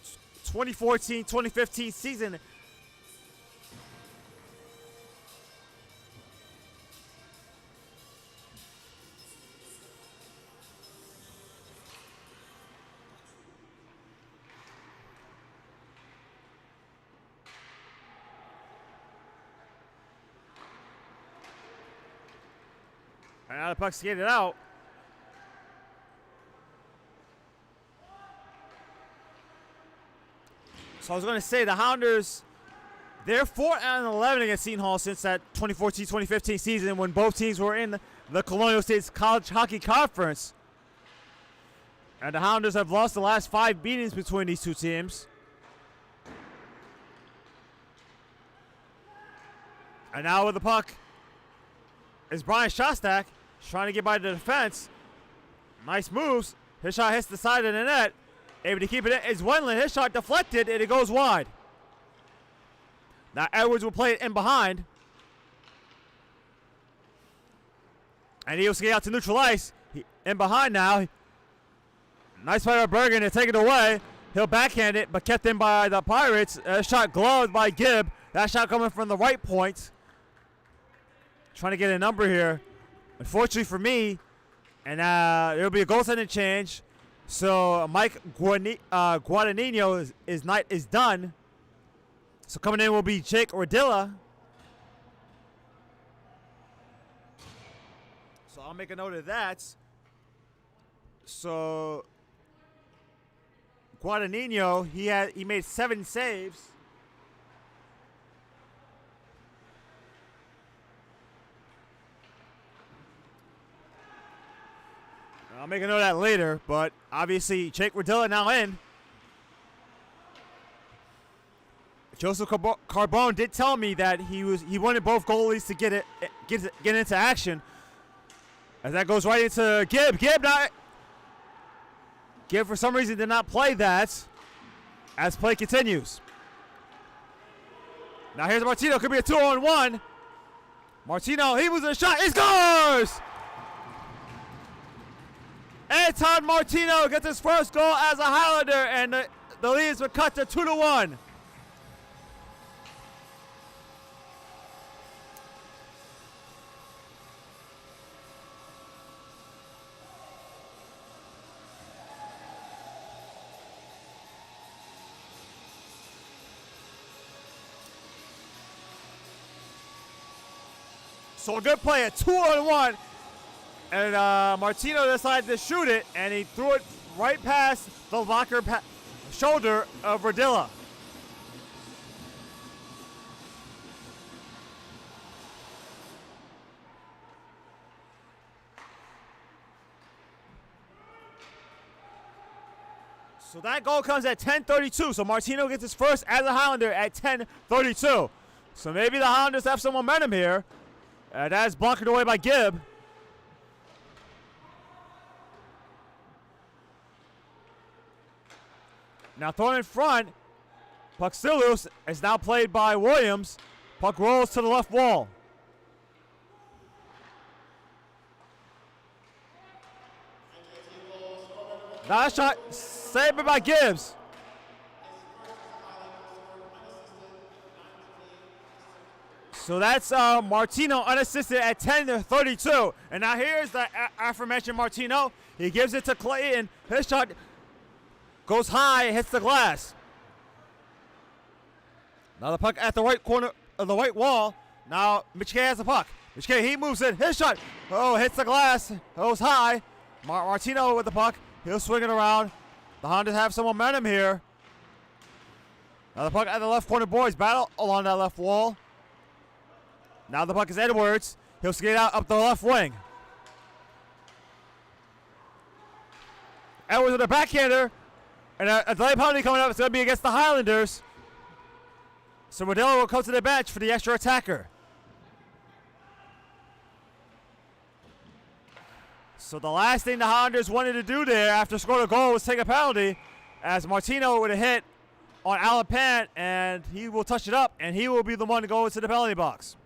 2014-2015 season. And now the puck skated out. So I was going to say the Hounders, they're 4-11 against Seton Hall since that 2014-2015 season when both teams were in the Colonial States College Hockey Conference. And the Hounders have lost the last 5 meetings between these two teams. And now with the puck is Brian Shostak trying to get by the defense. Nice moves. His shot hits the side of the net. Able to keep it in is Wendland. His shot deflected and it goes wide. Now Edwards will play it in behind. And he'll skate out to neutral ice. In behind now. Nice play by Bergen to take it away. He'll backhand it, but kept in by the Pirates. A shot gloved by Gibb. That shot coming from the right point. Trying to get a number here. Unfortunately for me, and there'll be a goaltending change. So Mike Guadagnino his night is done. So coming in will be Jake Ordilla. So I'll make a note of that. So Guadagnino, he made 7 saves. I'll make a note of that later, but obviously Jake Rodilla now in. Joseph Carbone did tell me that he wanted both goalies to get into action. As that goes right into Gibb. Gibb for some reason did not play that. As play continues. Now here's Martino. Could be a 2-on-1. Martino, he was in a shot. He scores! Anton Martino gets his first goal as a Highlander, and the lead has been cut to 2-1. So a good play, a 2-on-1. And Martino decided to shoot it, and he threw it right past the locker shoulder of Verdilla. So that goal comes at 10:32. So Martino gets his first as a Highlander at 10:32. So maybe the Highlanders have some momentum here. That is blocked away by Gibb. Now thrown in front, puck still loose, is now played by Williams. Puck rolls to the left wall. That shot saved by Gibbs. So that's Martino unassisted at 10:32. And now here's the aforementioned Martino. He gives it to Clayton. His shot goes high, hits the glass. Now the puck at the right corner of the right wall. Now Michike has the puck. Michike, he moves in. His shot, hits the glass, goes high. Martino with the puck. He'll swing it around. The Hondas have some momentum here. Now the puck at the left corner, boys battle along that left wall. Now the puck is Edwards. He'll skate out up the left wing. Edwards with a backhander. And a delay penalty coming up. It's going to be against the Highlanders. So Modelo will come to the bench for the extra attacker. So the last thing the Highlanders wanted to do there after scoring a goal was take a penalty, as Martino would have hit on Alan Pant, and he will touch it up, and he will be the one to go into the penalty box.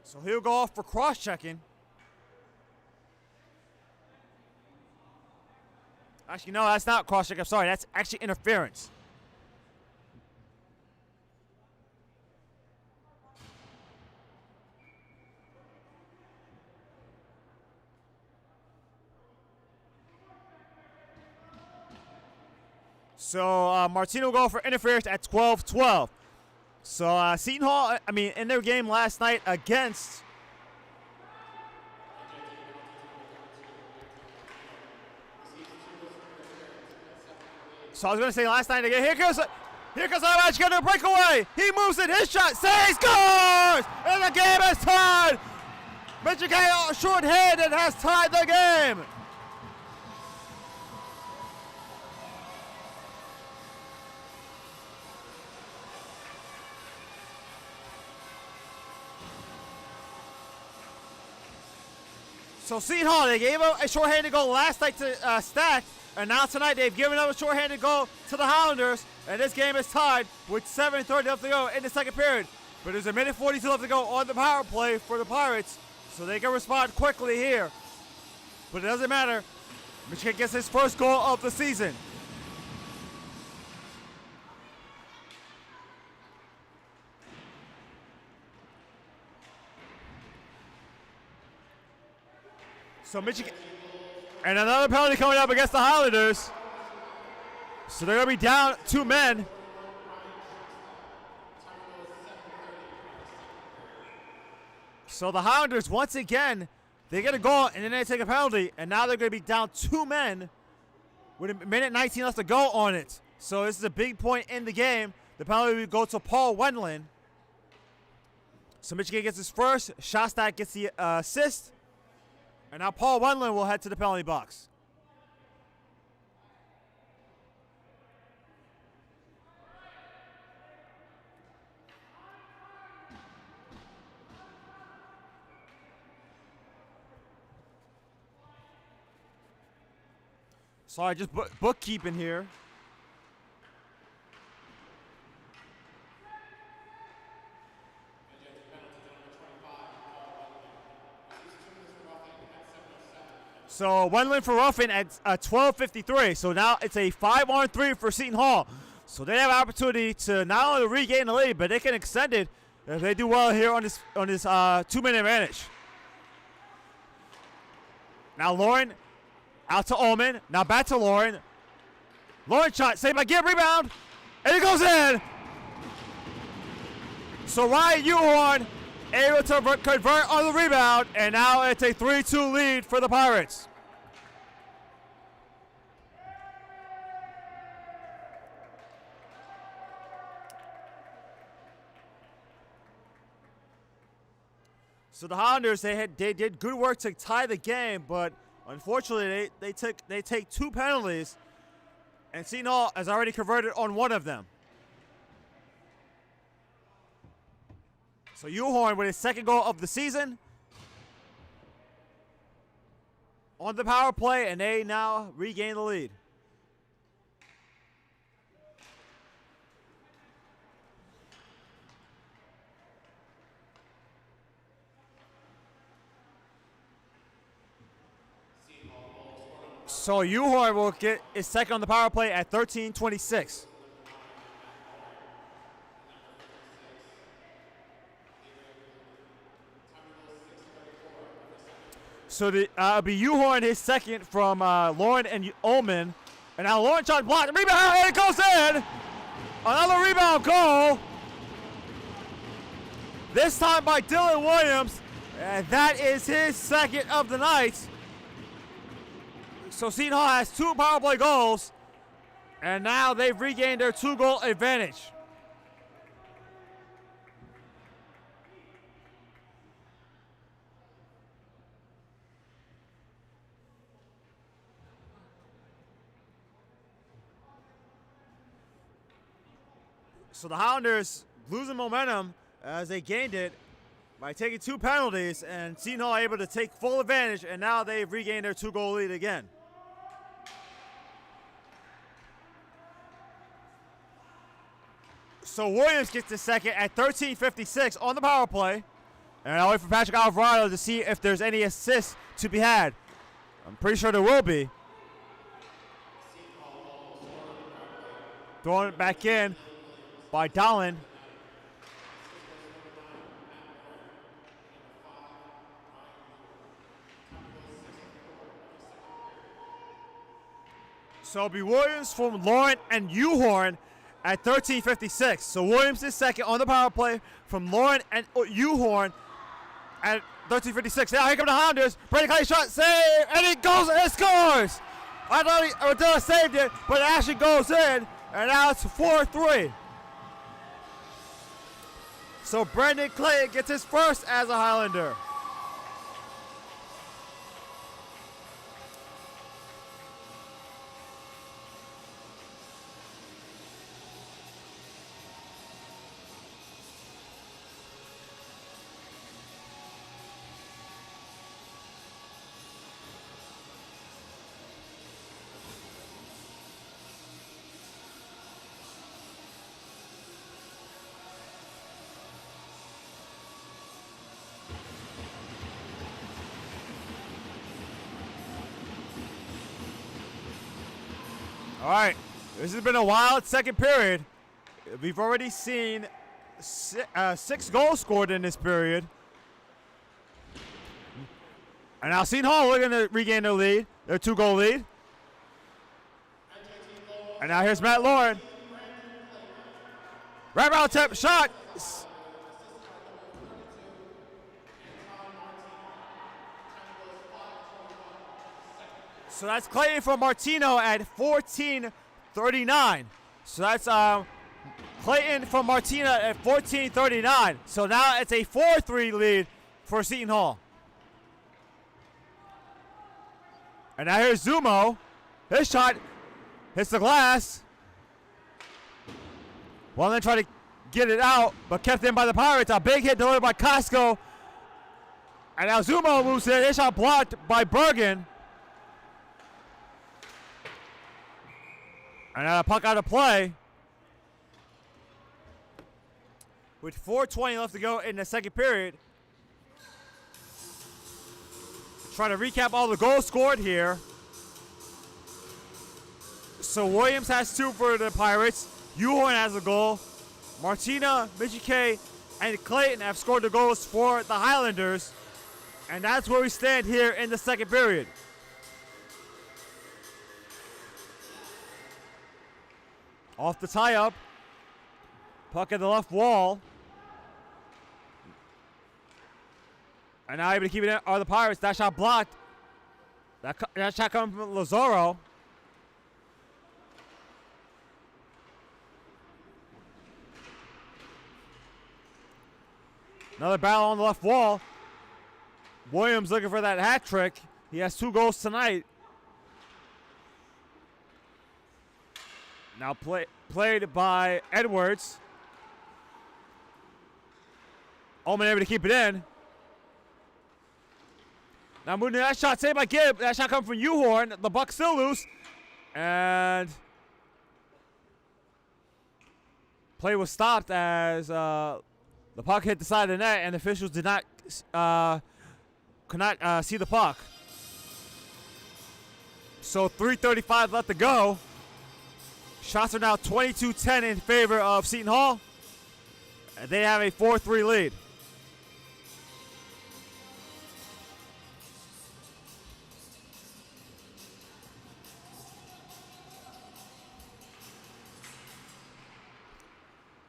So he'll go off for cross-checking. Actually, no, that's not cross-check. I'm sorry. That's actually interference. So Martino will go for interference at 12-12. So Seton Hall, in their game last night against So I was going to say last night again. Here goes Here comes RWJ getting a breakaway. He moves it. His shot. Saves. Scores! And the game is tied. Michigan short-handed has tied the game. So Seton Hall, they gave up a shorthanded goal last night to Stack, and now tonight they've given up a shorthanded goal to the Highlanders, and this game is tied with 7:30 left to go in the second period. But there's a minute 42 left to go on the power play for the Pirates, so they can respond quickly here. But it doesn't matter. Michigan gets his first goal of the season. So Michigan, and another penalty coming up against the Highlanders. So they're going to be down 2 men. So the Highlanders, once again, they get a goal and then they take a penalty. And now they're going to be down 2 men with a minute 19 left to go on it. So this is a big point in the game. The penalty will go to Paul Wendland. So Michigan gets his first. Shostak gets the assist. And now Paul Wendland will head to the penalty box. Sorry, just bookkeeping here. So Wendland for roughing at 12:53. So now it's a 5-on-3 for Seton Hall. So they have an opportunity to not only regain the lead, but they can extend it if they do well here on this 2-minute advantage. Now Lauren out to Ullman. Now back to Lauren. Lauren shot saved by Gibb, rebound, and it goes in. So Ryan Uhorn able to convert on the rebound, and now it's a 3-2 lead for the Pirates. So the Highlanders, they did good work to tie the game, but unfortunately they take 2 penalties, and Seton Hall has already converted on 1 of them. So Uhorn with his 2nd goal of the season on the power play, and they now regain the lead. So Uhorn will get his 2nd on the power play at 13:26. So it'll be Uhorn his 2nd from Lauren and Ullman. And now Lauren shot blocked. Rebound, and it goes in. Another rebound goal. This time by Dylan Williams. And that is his 2nd of the night. So Seton Hall has 2 power play goals. And now they've regained their 2-goal advantage. So the Highlanders losing momentum as they gained it by taking 2 penalties, and Seton Hall able to take full advantage, and now they've regained their 2-goal lead again. So Williams gets the 2nd at 13:56 on the power play. And I'll wait for Patrick Alvarado to see if there's any assists to be had. I'm pretty sure there will be. Throwing it back in by Dallin. So it'll be Williams from Lauren and Uhorn at 13:56. So Williams is 2nd on the power play from Lauren and Uhorn at 13:56. Now here come the Highlanders. Brady Clay shot, save, and it goes and it scores. I thought Rodella saved it, but it actually goes in, and now it's 4-3. So Brandon Clayton gets his first as a Highlander. All right, this has been a wild second period. We've already seen 6 goals scored in this period. And now Seton Hall looking to regain their lead, their 2-goal lead. And now here's Matt Lauren. Wraparound tip shot. So that's Clayton from Martino at 14:39. So that's Clayton from Martino at 14:39. So now it's a 4-3 lead for Seton Hall. And now here's Zumo. His shot hits the glass. Well, then try to get it out, but kept in by the Pirates. A big hit delivered by Costco. And now Zumo moves in. His shot blocked by Bergen. And now a puck out of play. With 4:20 left to go in the second period. Trying to recap all the goals scored here. So Williams has 2 for the Pirates. Uhorn has a goal. Martina, Michike, and Clayton have scored the goals for the Highlanders. And that's where we stand here in the second period. Off the tie-up. Puck at the left wall. And now able to keep it in are the Pirates. That shot blocked. That shot coming from Lazaro. Another battle on the left wall. Williams looking for that hat trick. He has 2 goals tonight. Now played by Edwards. Ullman able to keep it in. Now moving to that shot saved by Gibb. That shot coming from Uhorn. The puck still loose. And play was stopped as the puck hit the side of the net and the officials could not see the puck. So 3:35 left to go. Shots are now 22-10 in favor of Seton Hall. And they have a 4-3 lead.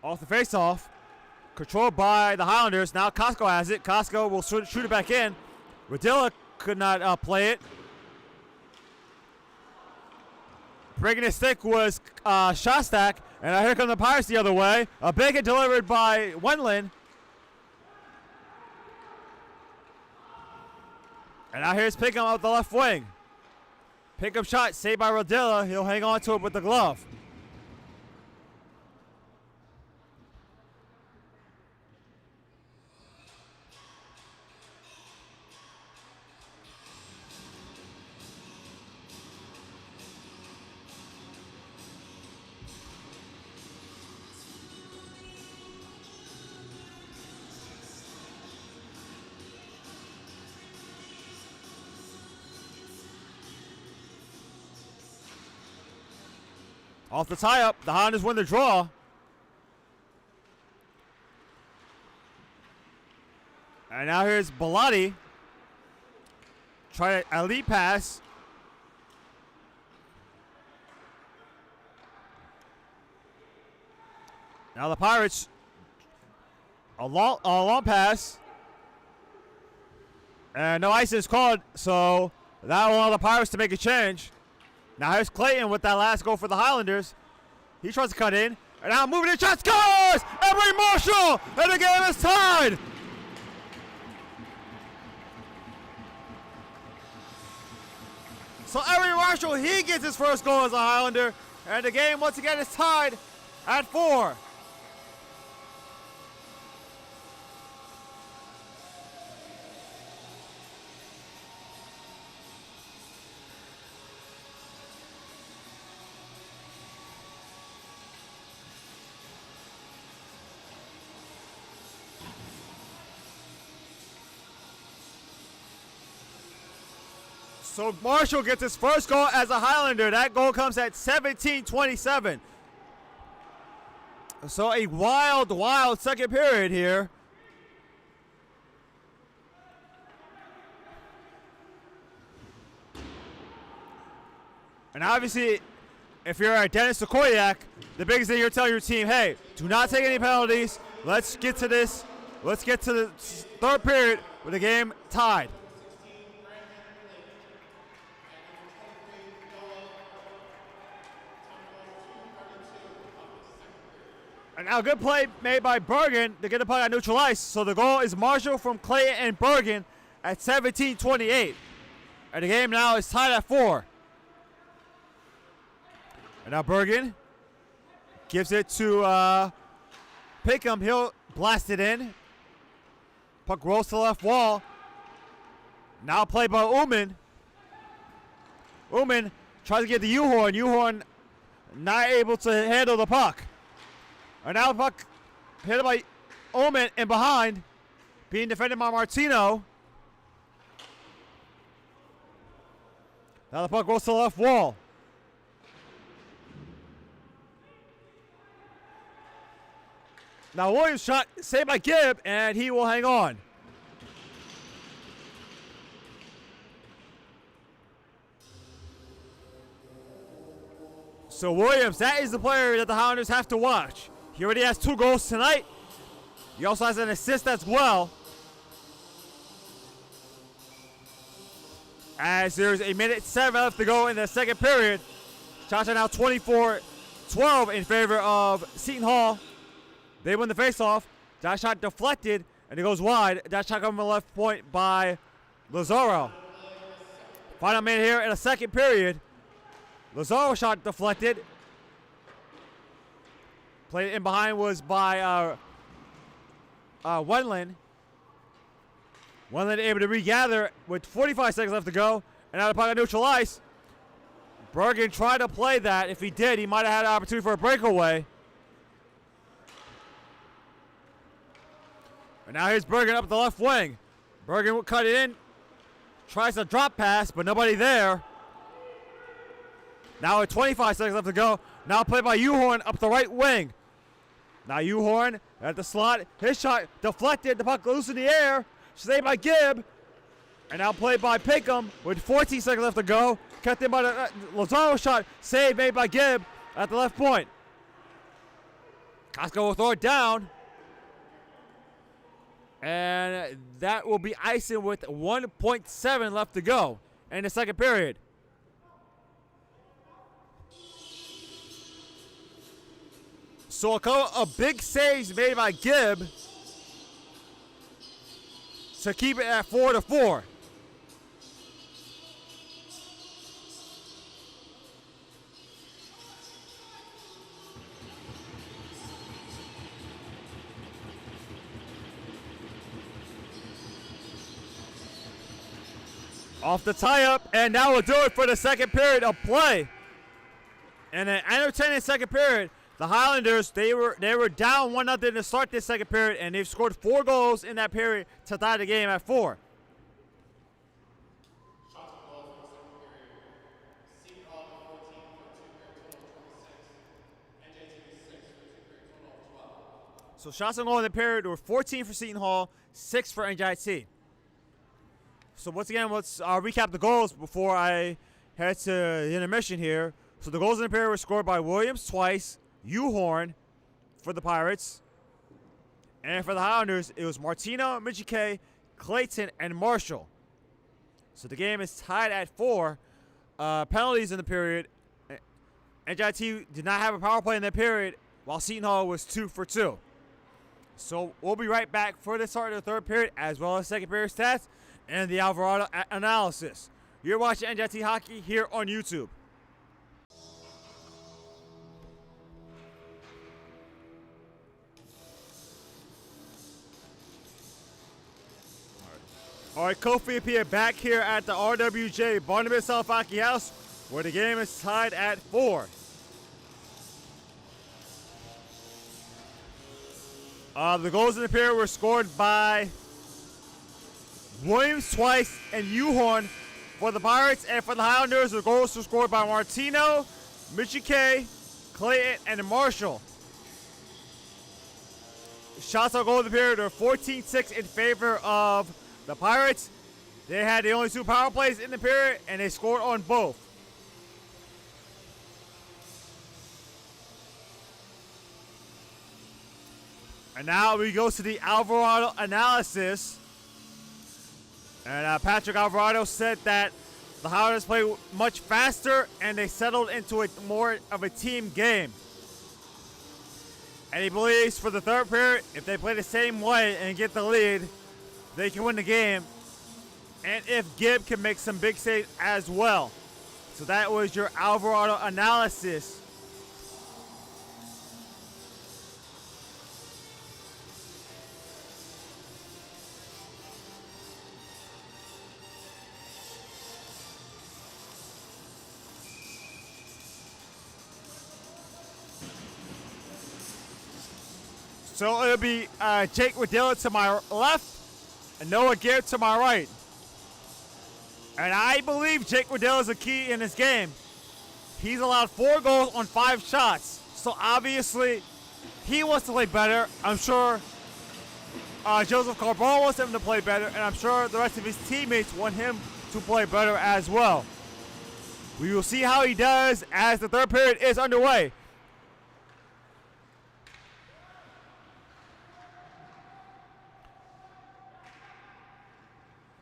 Off the face-off. Controlled by the Highlanders. Now Costco has it. Costco will shoot it back in. Rodilla could not play it. Breaking his stick was Shostak. And now here come the Pirates the other way. A big hit delivered by Wendland. And now here's Pinkham out the left wing. Pinkham shot saved by Rodilla. He'll hang on to it with the glove. Off the tie-up, the Highlanders win the draw. And now here's Bellotti. Try a lead pass. Now the Pirates, a long pass. And no ice is called, so that will allow the Pirates to make a change. Now here's Clayton with that last goal for the Highlanders. He tries to cut in, And now moving in, shot scores! Emory Marshall! And the game is tied! So Emory Marshall, he gets his first goal as a Highlander. And the game once again is tied at 4. So Marshall gets his first goal as a Highlander. That goal comes at 17:27. So a wild, wild second period here. And obviously, if you're Dennis Sekoyak, the biggest thing you're telling your team, hey, do not take any penalties. Let's get to this. Let's get to the third period with the game tied. And now good play made by Bergen to get the puck on neutral ice. So the goal is Marshall from Clayton and Bergen at 17:28. And the game now is tied at 4. And now Bergen gives it to Pickham. He'll blast it in. Puck rolls to the left wall. Now played by Ullman. Ullman tries to get the U-Horn. U-Horn not able to handle the puck. And now the puck hit by Ullman and behind, being defended by Martino. Now the puck goes to the left wall. Now Williams shot saved by Gibb, and he will hang on. So Williams, that is the player that the Highlanders have to watch. He already has 2 goals tonight. He also has an assist as well. As there's a minute 7 left to go in the second period. Shots are now 24-12 in favor of Seton Hall. They win the faceoff. That shot deflected, and it goes wide. That shot coming from the left point by Lazaro. Final minute here in the second period. Lazaro shot deflected. Played in behind was by Wendland. Wendland able to regather with 45 seconds left to go. And out of pocket neutral ice. Bergen tried to play that. If he did, he might have had an opportunity for a breakaway. And now here's Bergen up the left wing. Bergen will cut it in. Tries a drop pass, but nobody there. Now with 25 seconds left to go. Now played by U-Horn up the right wing. Now U-Horn at the slot. His shot deflected. The puck loose in the air. Saved by Gibb. And now played by Pickham with 14 seconds left to go. Kept in by the Lazaro shot. Save made by Gibb at the left point. Costco will throw it down. And that will be icing with 1.7 left to go in the second period. So a big saves made by Gibb to keep it at 4-4. Off the tie-up, and now we'll do it for the second period of play. And an entertaining second period. The Highlanders, they were down 1-0 to start this second period, and they've scored 4 goals in that period to tie the game at 4. So shots on goal in the period were 14 for Seton Hall, 6 for NJIT. So once again, let's recap the goals before I head to the intermission here. So the goals in the period were scored by Williams twice, U-Horn for the Pirates. And for the Highlanders, it was Martino, Michike, Clayton, and Marshall. So the game is tied at 4. Penalties in the period. NJIT did not have a power play in that period. while Seton Hall was 2 for 2. So we'll be right back for the start of the third period, as well as second period stats and the Alvarado analysis. You're watching NJIT Hockey here on YouTube. All right, Kofi Apia back here at the RWJ Barnabas South Hockey House, where the game is tied at 4. The goals in the period were scored by Williams twice and Uhorn for the Pirates, and for the Highlanders, the goals were scored by Martino, Michike, Clayton, and Marshall. Shots on goal in the period are 14-6 in favor of the Pirates. They had the only 2 power plays in the period, and they scored on both. And now we go to the Alvarado analysis. And Patrick Alvarado said that the Highlanders played much faster and they settled into a more of a team game. And he believes for the third period, if they play the same way and get the lead, they can win the game. And if Gibb can make some big saves as well. So that was your Alvarado analysis. So it'll be Jake Waddell to my left and Noah Gibb to my right. And I believe Jake Waddell is a key in this game. He's allowed 4 goals on 5 shots. So obviously, he wants to play better. I'm sure Joseph Carbone wants him to play better. And I'm sure the rest of his teammates want him to play better as well. We will see how he does as the third period is underway.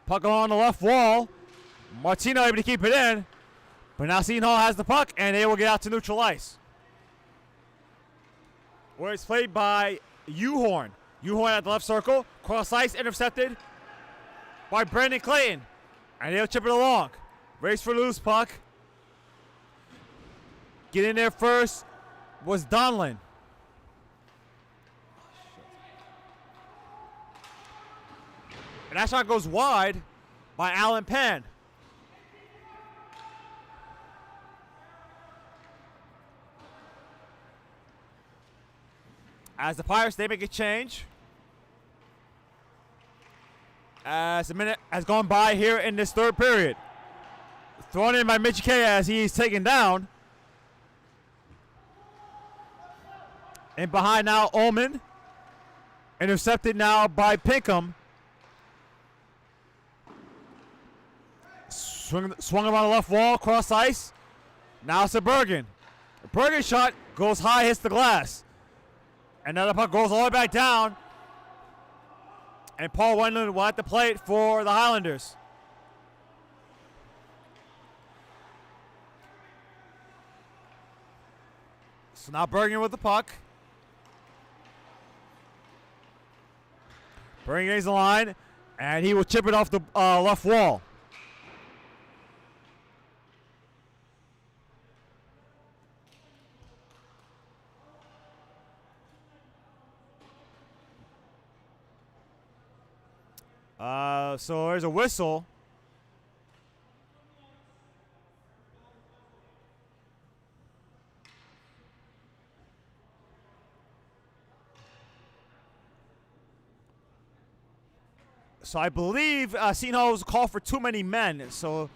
Puck on the left wall. Martino able to keep it in. But now Seton Hall has the puck, and they will get out to neutral ice, where it's played by Uhorn. Uhorn at the left circle. Cross ice intercepted by Brandon Clayton. And they'll chip it along. Race for loose puck. Get in there first was Donlin. And that shot goes wide by Alan Penn. As the Pirates, they make a change. As a minute has gone by here in this third period. Thrown in by Michike as he's taken down. And behind now, Ullman. Intercepted now by Pinkham. Swung him on the left wall, cross ice. Now it's a Bergen. The Bergen shot goes high, hits the glass. Another puck goes all the way back down. And Paul Wendland will have to play it for the Highlanders. So now Bergen with the puck. Bergen gains the line, and he will chip it off the left wall. So there's a whistle. So I believe Seton Hall was a call for too many men. So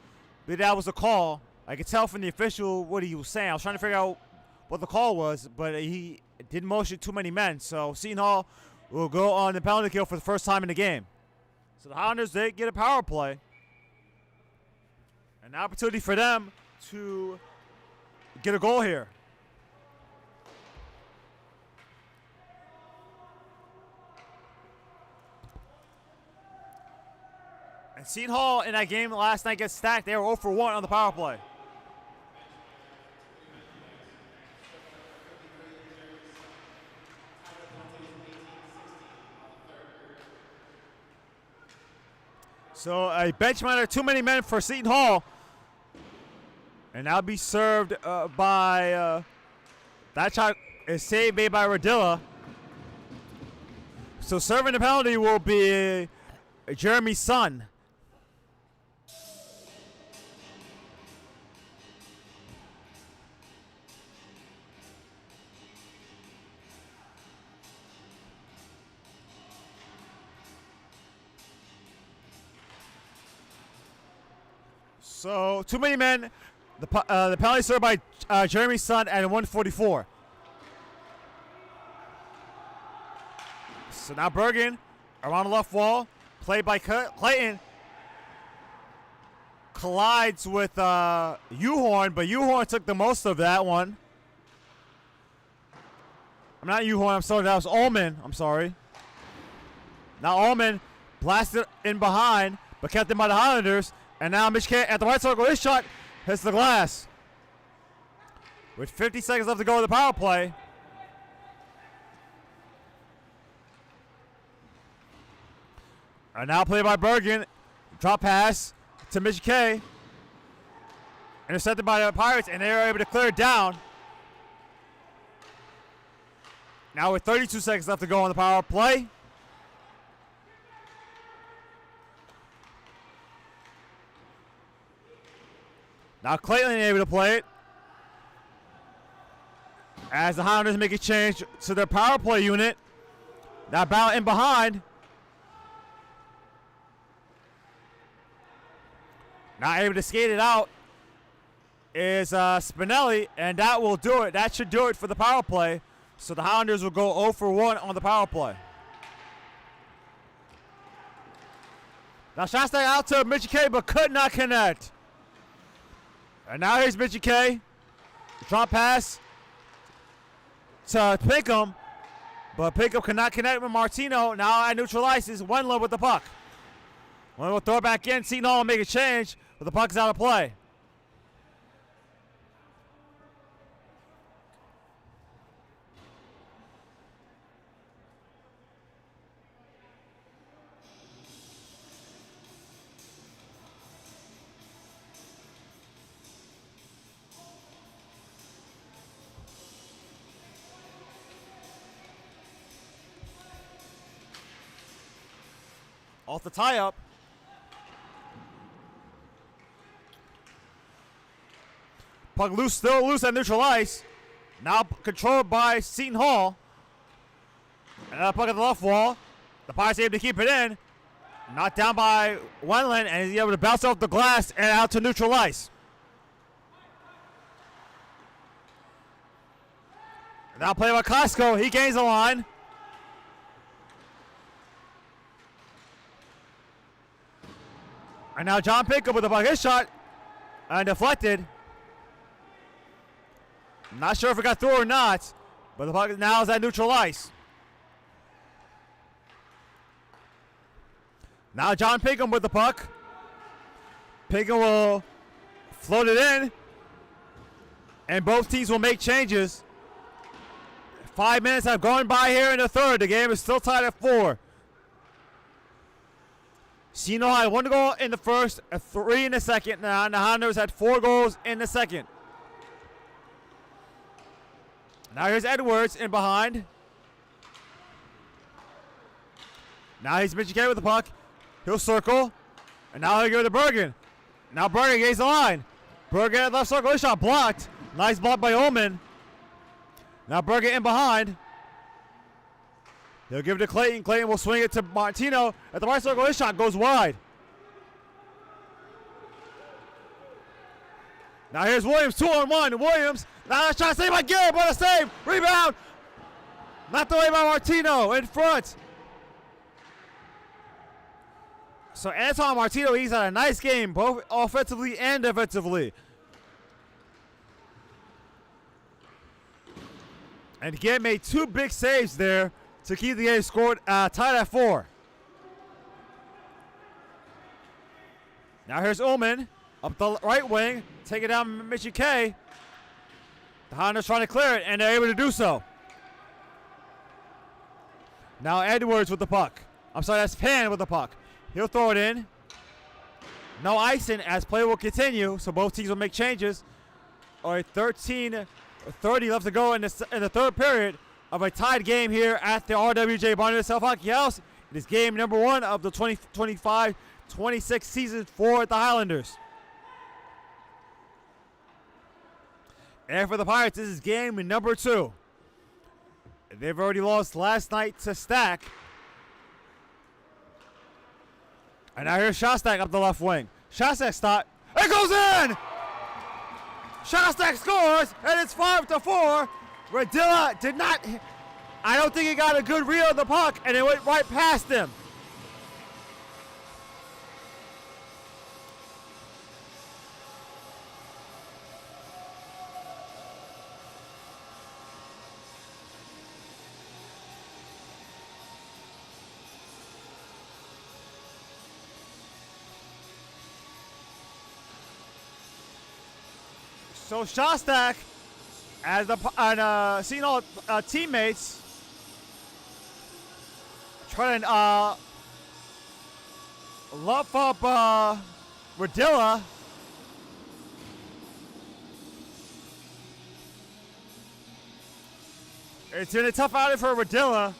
that was a call. I could tell from the official what he was saying. I was trying to figure out what the call was, but he did motion too many men. So Seton Hall will go on the penalty kill for the first time in the game. So the Highlanders, they get a power play. An opportunity for them to get a goal here. And Seton Hall in that game last night gets stacked. They were 0 for 1 on the power play. So a bench minor, too many men for Seton Hall. And now be served by, that shot is saved made by Radilla. So serving the penalty will be Jeremy's son. So too many men. The penalty served by Jeremy's son at 144. So now Bergen around the left wall, played by Clayton, collides with Uhorn, but Uhorn took the most of that one. I'm not Uhorn, I'm sorry, that was Ullman. I'm sorry. Now Ullman blasted in behind, but kept him by the Highlanders. And now Mitch K at the right circle, his shot hits the glass. With 50 seconds left to go in the power play. And now played by Bergen. Drop pass to Mitch K. Intercepted by the Pirates, and they are able to clear it down. Now with 32 seconds left to go on the power play. Now Clayton able to play it. As the Highlanders make a change to their power play unit. Now battle in behind. Now able to skate it out is Spinelli, and that will do it. That should do it for the power play. So the Highlanders will go 0 for 1 on the power play. Now shots out to Mitchie K, but could not connect. And now here's Mitchie K. Drop pass to Pinkham, but Pinkham could not connect with Martino. Now at neutralizes Wendland with the puck. Wendland will throw it back in. Seton Hall will make a change, but the puck is out of play. Off the tie-up. Puck loose, still loose at neutral ice. Now controlled by Seton Hall. And that puck at the left wall. The Pirates able to keep it in. Knocked down by Wendland, and he's able to bounce off the glass and out to neutral ice. Now played by Costco. He gains the line. And now John Pinkham with the puck. His shot and deflected. Not sure if it got through or not, but the puck now is at neutral ice. Now John Pinkham with the puck. Pinkham will float it in, and both teams will make changes. 5 minutes have gone by here in the third. The game is still tied at 4. Seton Hall had 1 goal in the first, 3 in the second. Now and the Highlanders had 4 goals in the second. Now here's Edwards in behind. Now he's Mitchie K with the puck. He'll circle. And now he'll go to Bergen. Now Bergen gains the line. Bergen at left circle. His shot blocked. Nice block by Ullman. Now Bergen in behind. He'll give it to Clayton. Clayton will swing it to Martino. At the right circle, his shot goes wide. Now here's Williams, 2-on-1. Williams, now that shot saved by Garrett, but a save. Rebound. Knocked away by Martino in front. So Anton Martino, he's had a nice game, both offensively and defensively. And again, made 2 big saves there to keep the game scored tied at 4. Now here's Ullman up the right wing, taking down Mitchie K. The Highlanders trying to clear it, and they're able to do so. Now Edwards with the puck. I'm sorry, that's Pan with the puck. He'll throw it in. No icing as play will continue, so both teams will make changes. All right, 13:30 left to go in the third period of a tied game here at the RWJ Barnabas Self-Hockey House. It is game number 1 of the 2025-26 season for the Highlanders. And for the Pirates, this is game number 2. They've already lost last night to Stack. And now here's Shostak up the left wing. Shostak stop. It goes in! Shostak scores, and it's 5-4. Radilla did not. I don't think he got a good reel of the puck, and it went right past him. So Shostak, as the Seton Hall teammates, trying to luff up Radilla. It's been a tough outing for Radilla,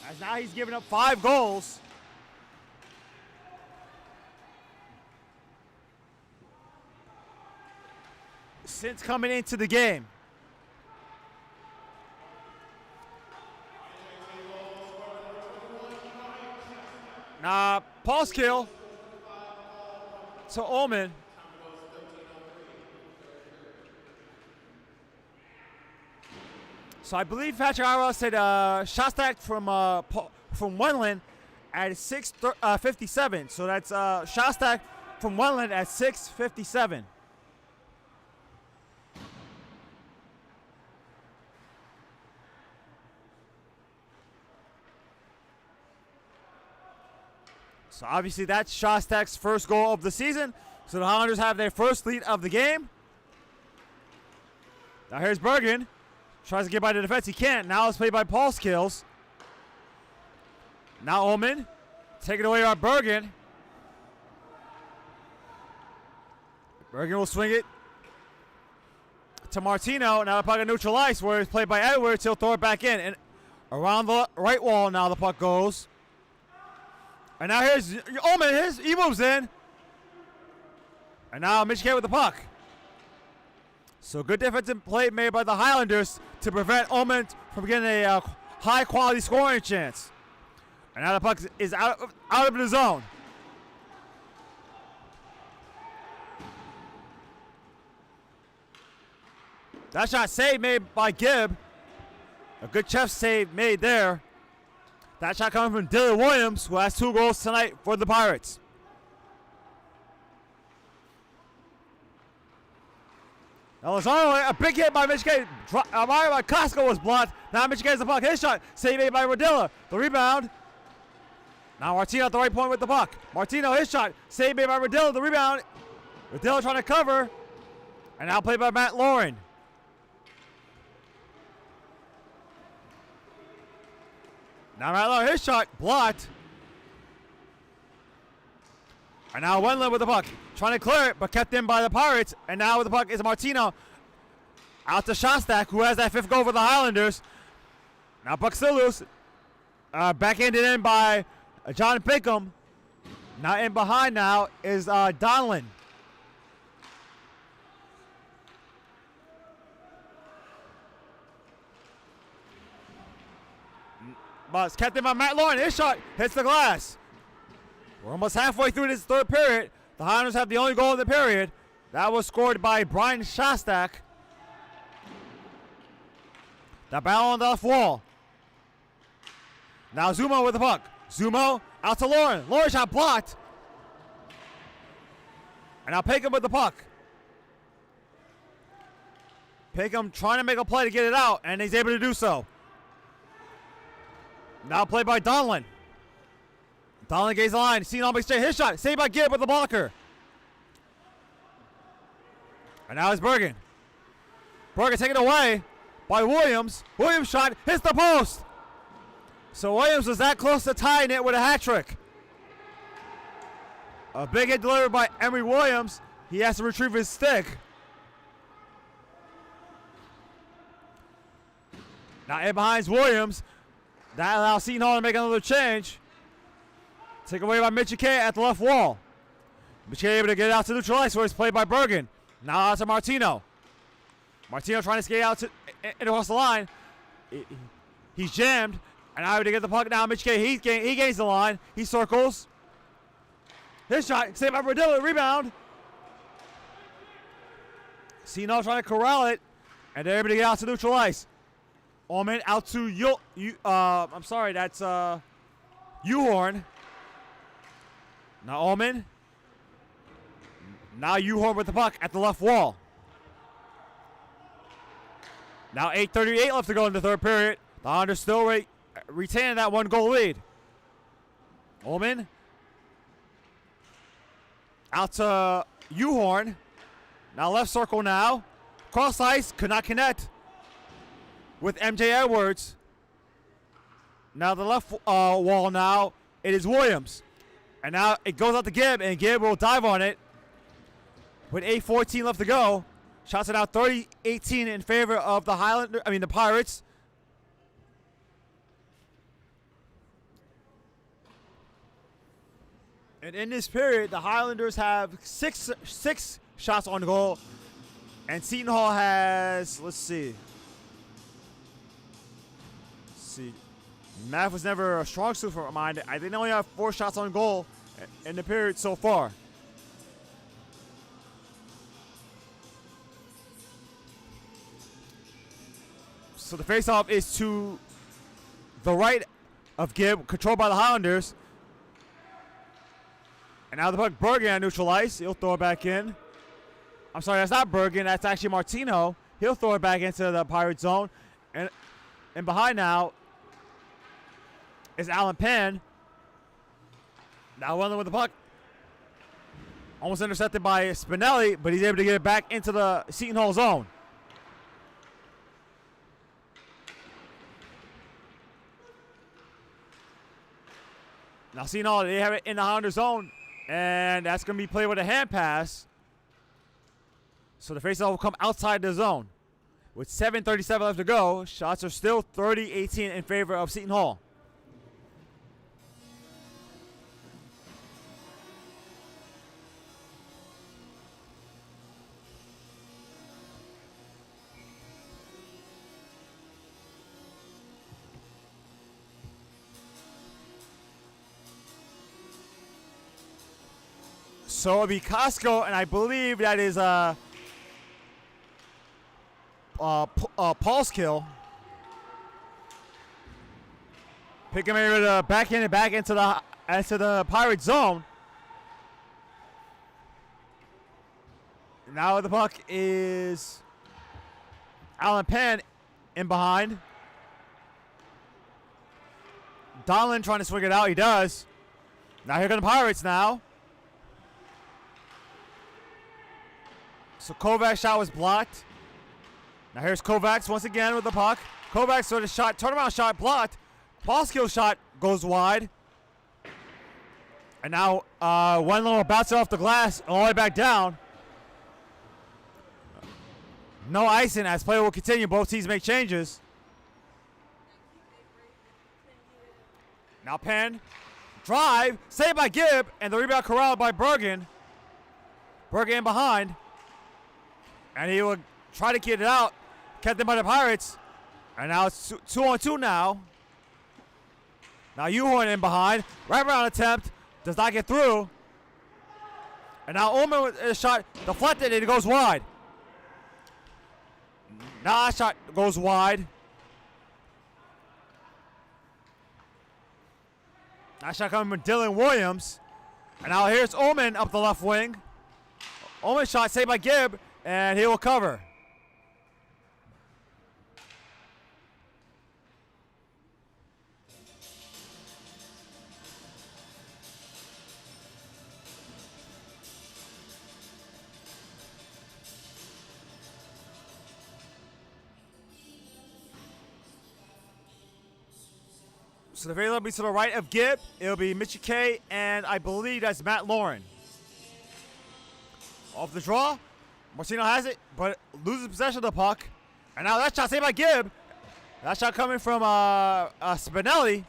as now he's given up 5 goals. Since coming into the game. Now, pulse kill to Ullman. So I believe Patrick Ira said Shostak from Wendland at 6:57. So that's Shostak from Wendland at 6:57. So obviously that's Shostak's first goal of the season. So the Highlanders have their first lead of the game. Now here's Bergen. Tries to get by the defense. He can't. Now it's played by Paul Skills. Now Ullman. Taken away by Bergen. Bergen will swing it to Martino. Now the puck on neutral ice where it's played by Edwards. He'll throw it back in. And around the right wall now the puck goes. And now here's Ullman. He moves in. And now Michigan with the puck. So good defensive play made by the Highlanders to prevent Ullman from getting a high-quality scoring chance. And now the puck is out of the zone. That shot save made by Gibb. A good chest save made there. That shot coming from Dylan Williams, who has 2 goals tonight for the Pirates. Now Lozano, a big hit by Michigan. Mario by Costco was blocked. Now Michigan has the puck. His shot, save made by Radilla. The rebound. Now Martino at the right point with the puck. Martino, his shot, save made by Radilla. The rebound. Radilla trying to cover. And now played by Matt Lauren. Now Matt Lauren, his shot, blocked. And now Wendland with the puck. Trying to clear it, but kept in by the Pirates. And now with the puck is Martino. Out to Shostak, who has that 5th goal for the Highlanders. Now puck still loose. Backhanded in by John Pinkham. Now in behind now is Donlin. But it's kept in by Matt Lauren. His shot hits the glass. We're almost halfway through this third period. The Highlanders have the only goal of the period. That was scored by Brian Shostak. That battle on the left wall. Now Zumo with the puck. Zumo out to Lauren. Lauren shot blocked. And now Pinkham with the puck. Pinkham trying to make a play to get it out, and he's able to do so. Now played by Donlin. Donlin gains the line. Seton Hall makes his shot. Saved by Gibb with the blocker. And now it's Bergen. Bergen taken away by Williams. Williams shot hits the post. So Williams was that close to tying it with a hat trick. A big hit delivered by Emory Williams. He has to retrieve his stick. Now in behind Williams. That allows Seton Hall to make another change. Taken away by Mitchie K at the left wall. Mitchie K able to get it out to neutralize where it's played by Bergen. Now out to Martino. Martino trying to skate out to across the line. He's jammed. And now able to get the puck now. Mitchie K, he gains the line. He circles. His shot, saved by Brodilla, rebound. Seton Hall trying to corral it. And they're able to get out to neutral ice. Ullman out to I'm sorry, that's Uhorn. Now Ullman. Now Uhorn with the puck at the left wall. Now 8:38 left to go in the third period. The Highlanders still retaining that 1-goal lead. Ullman. Out to Uhorn. Now left circle now. Cross ice, could not connect with MJ Edwards. Now the left wall now, it is Williams. And now it goes out to Gibb, and Gibb will dive on it. With 8:14 left to go. Shots are now 30-18 in favor of the the Pirates. And in this period, the Highlanders have six shots on goal. And Seton Hall has, let's see. Math was never a strong suit for mine. I think they only have 4 shots on goal in the period so far. So the faceoff is to the right of Gibb, controlled by the Highlanders. And now the puck, Bergen on neutral ice. He'll throw it back in. I'm sorry, that's not Bergen. That's actually Martino. He'll throw it back into the Pirate zone. And behind now is Alan Penn. Now running with the puck. Almost intercepted by Spinelli, but he's able to get it back into the Seton Hall zone. Now Seton Hall, they have it in the Highlander zone. And that's going to be played with a hand pass. So the faceoff will come outside the zone. With 7:37 left to go, shots are still 30-18 in favor of Seton Hall. So it'll be Costco, and I believe that is Paul's kill. Picking able to backhand it back into the Pirate zone. Now the puck is Alan Penn in behind. Donlin trying to swing it out. He does. Now here come the Pirates now. So Kovac's shot was blocked. Now here's Kovacs once again with the puck. Kovacs sort of shot, turnaround shot blocked. Paulskill's shot goes wide. And now one little bounce off the glass all the way back down. No icing as play will continue. Both teams make changes. Now Penn. Drive. Saved by Gibb. And the rebound corralled by Bergen. Bergen in behind. And he will try to get it out. Kept them by the Pirates. And now it's 2-on-2 now. Now Uhorn in behind. Right around attempt. Does not get through. And now Ullman with a shot deflected and it goes wide. Now that shot goes wide. That shot coming from Dylan Williams. And now here's Ullman up the left wing. Ullman shot saved by Gibb. And he will cover. So the faceoff will be to the right of Gibb. It'll be Mitchie K, and I believe that's Matt Lauren. Off the draw. Martino has it, but loses possession of the puck. And now that shot saved by Gibb. That shot coming from Spinelli.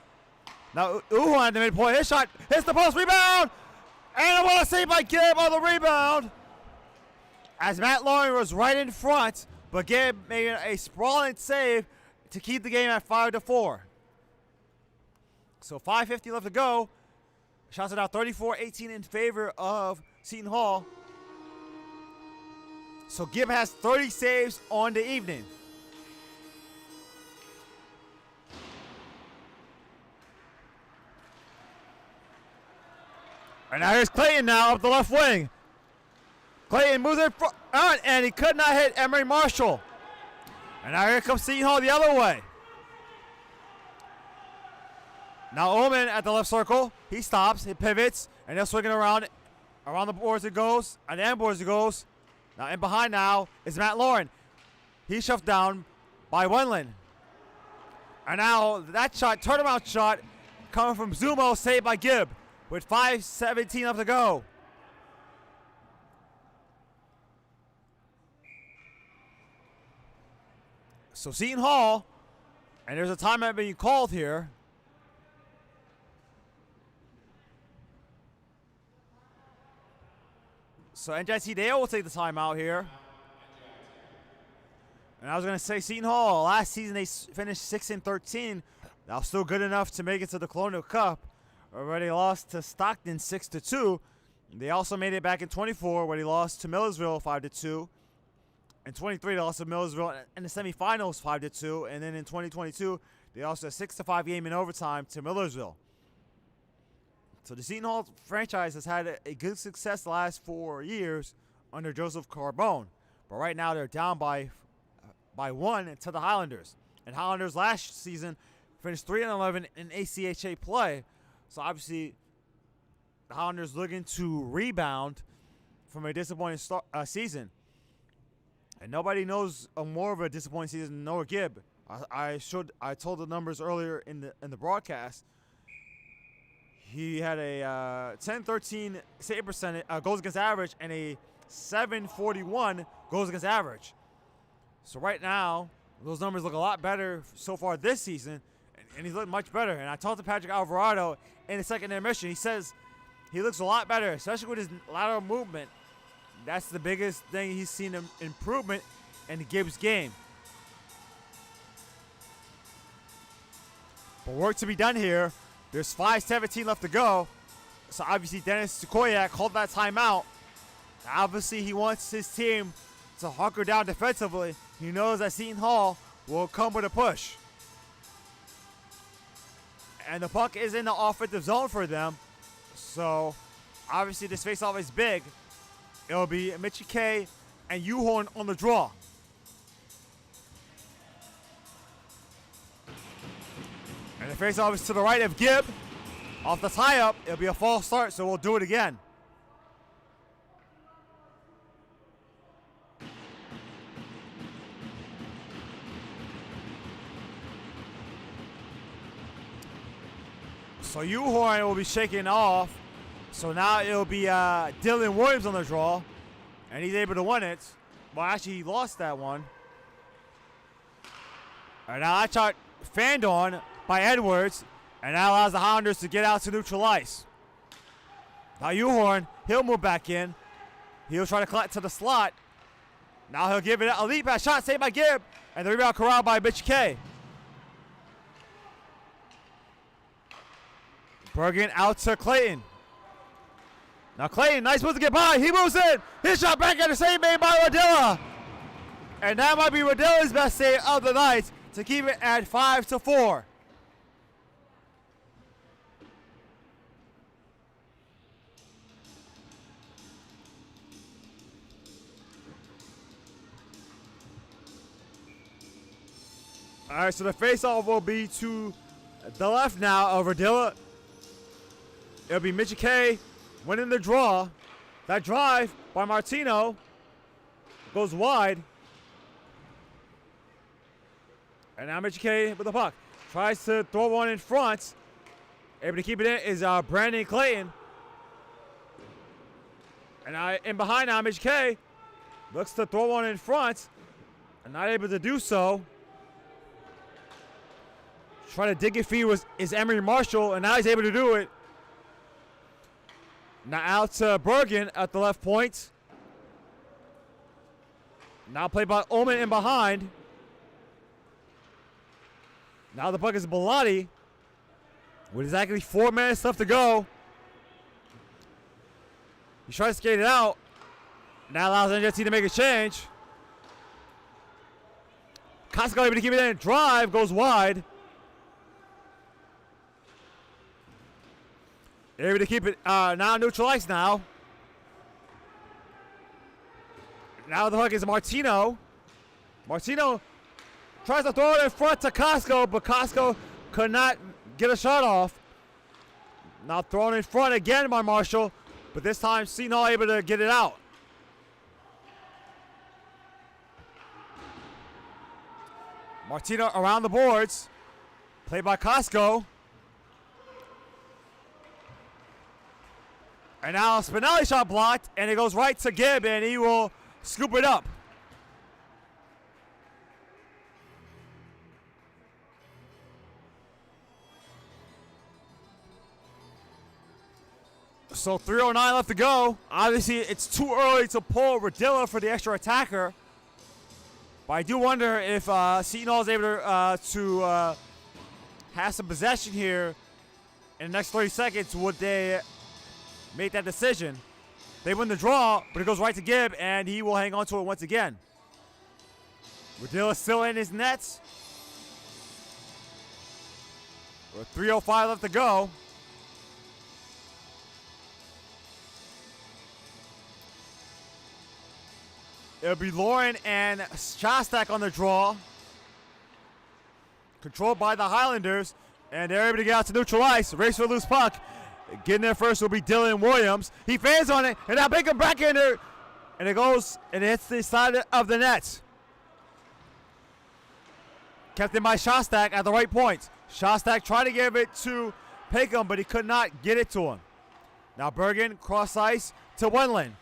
Now Uhuan at the midpoint. His shot hits the post. Rebound. And what a save by Gibb on the rebound. As Matt Lauren was right in front, but Gibb made a sprawling save to keep the game at 5-4. So 5:50 left to go. Shots are now 34-18 in favor of Seton Hall. So Gibb has 30 saves on the evening. And now here's Clayton now up the left wing. Clayton moves in front, and he could not hit Emery Marshall. And now here comes Seton Hall the other way. Now Ullman at the left circle. He stops, he pivots, and they're swinging around the boards it goes, and the end boards it goes. Now in behind now is Matt Lauren. He's shoved down by Wendland. And now that shot, turnaround shot, coming from Zumo, saved by Gibb with 5:17 left to go. So Seton Hall, and there's a timeout being called here. So NJIT, they will take the timeout here. And I was going to say Seton Hall, last season they finished 6-13. That was still good enough to make it to the Colonial Cup. Already lost to Stockton 6-2. They also made it back in 24 where they lost to Millersville 5-2. In 23 they lost to Millersville in the semifinals 5-2. And then in 2022 they lost a 6-5 game in overtime to Millersville. So the Seton Hall franchise has had a good success the last 4 years under Joseph Carbone. But right now they're down by 1 to the Highlanders. And Highlanders last season finished 3-11 in ACHA play. So obviously the Highlanders looking to rebound from a disappointing season. And nobody knows more of a disappointing season than Noah Gibb. I told the numbers earlier in the broadcast. He had a 10-13 save percentage, goals against average, and a 741 goals against average. So right now, those numbers look a lot better so far this season, and he's looking much better. And I talked to Patrick Alvarado in the second intermission. He says he looks a lot better, especially with his lateral movement. That's the biggest thing he's seen improvement in the Gibbs game. But work to be done here. There's 5:17 left to go. So obviously Dennis Sukoyak called that timeout. Obviously he wants his team to hunker down defensively. He knows that Seton Hall will come with a push. And the puck is in the offensive zone for them. So obviously this faceoff is big. It'll be Mitchie K and Uhorn on the draw. And the faceoff is to the right of Gibb. Off the tie-up, it'll be a false start, so we'll do it again. So Uhorn will be shaking off. So now it'll be Dylan Williams on the draw. And he's able to win it. Well, actually, he lost that one. And now that shot fanned on by Edwards, and that allows the Highlanders to get out to neutral ice. Now Uhorn, he'll move back in. He'll try to collect to the slot. Now he'll give it a leap pass shot saved by Gibb, and the rebound corralled by Mitch K. Bergen out to Clayton. Now Clayton, nice move to get by. He moves in. His shot back at the same made by Rodilla. And that might be Rodilla's best save of the night to keep it at 5-4. All right, so the faceoff will be to the left now of Rodilla. It'll be Mitchie K winning the draw. That drive by Martino goes wide. And now Mitchie K with the puck. Tries to throw one in front. Able to keep it in is Brandon Clayton. And in behind now, MHK looks to throw one in front. And not able to do so. Trying to dig it free is Emery Marshall, and now he's able to do it. Now out to Bergen at the left point. Now played by Ullman in behind. Now the puck is Bellotti. With exactly 4 minutes left to go. He tries to skate it out. Now allows NJIT to make a change. Costco able to keep it in. Drive goes wide. Able to keep it now neutral ice now. Now the puck is Martino. Martino tries to throw it in front to Costco, but Costco could not get a shot off. Now thrown in front again by Marshall, but this time Seton Hall able to get it out. Martino around the boards. Played by Costco. And now Spinelli shot blocked, and it goes right to Gibb, and he will scoop it up. So 3:09 left to go. Obviously, it's too early to pull Radilla for the extra attacker. But I do wonder if Seton Hall is able to have some possession here in the next 30 seconds. Would they make that decision? They win the draw, but it goes right to Gibb, and he will hang on to it once again. Radilla still in his nets. With 3:05 left to go. It'll be Lauren and Shostak on the draw. Controlled by the Highlanders. And they're able to get out to neutral ice. Race for a loose puck. Getting there first will be Dylan Williams. He fans on it. And now Baker back in there. And it goes and it hits the side of the net. Kept in by Shostak at the right point. Shostak tried to give it to Peckham, but he could not get it to him. Now Bergen cross ice to Wendland.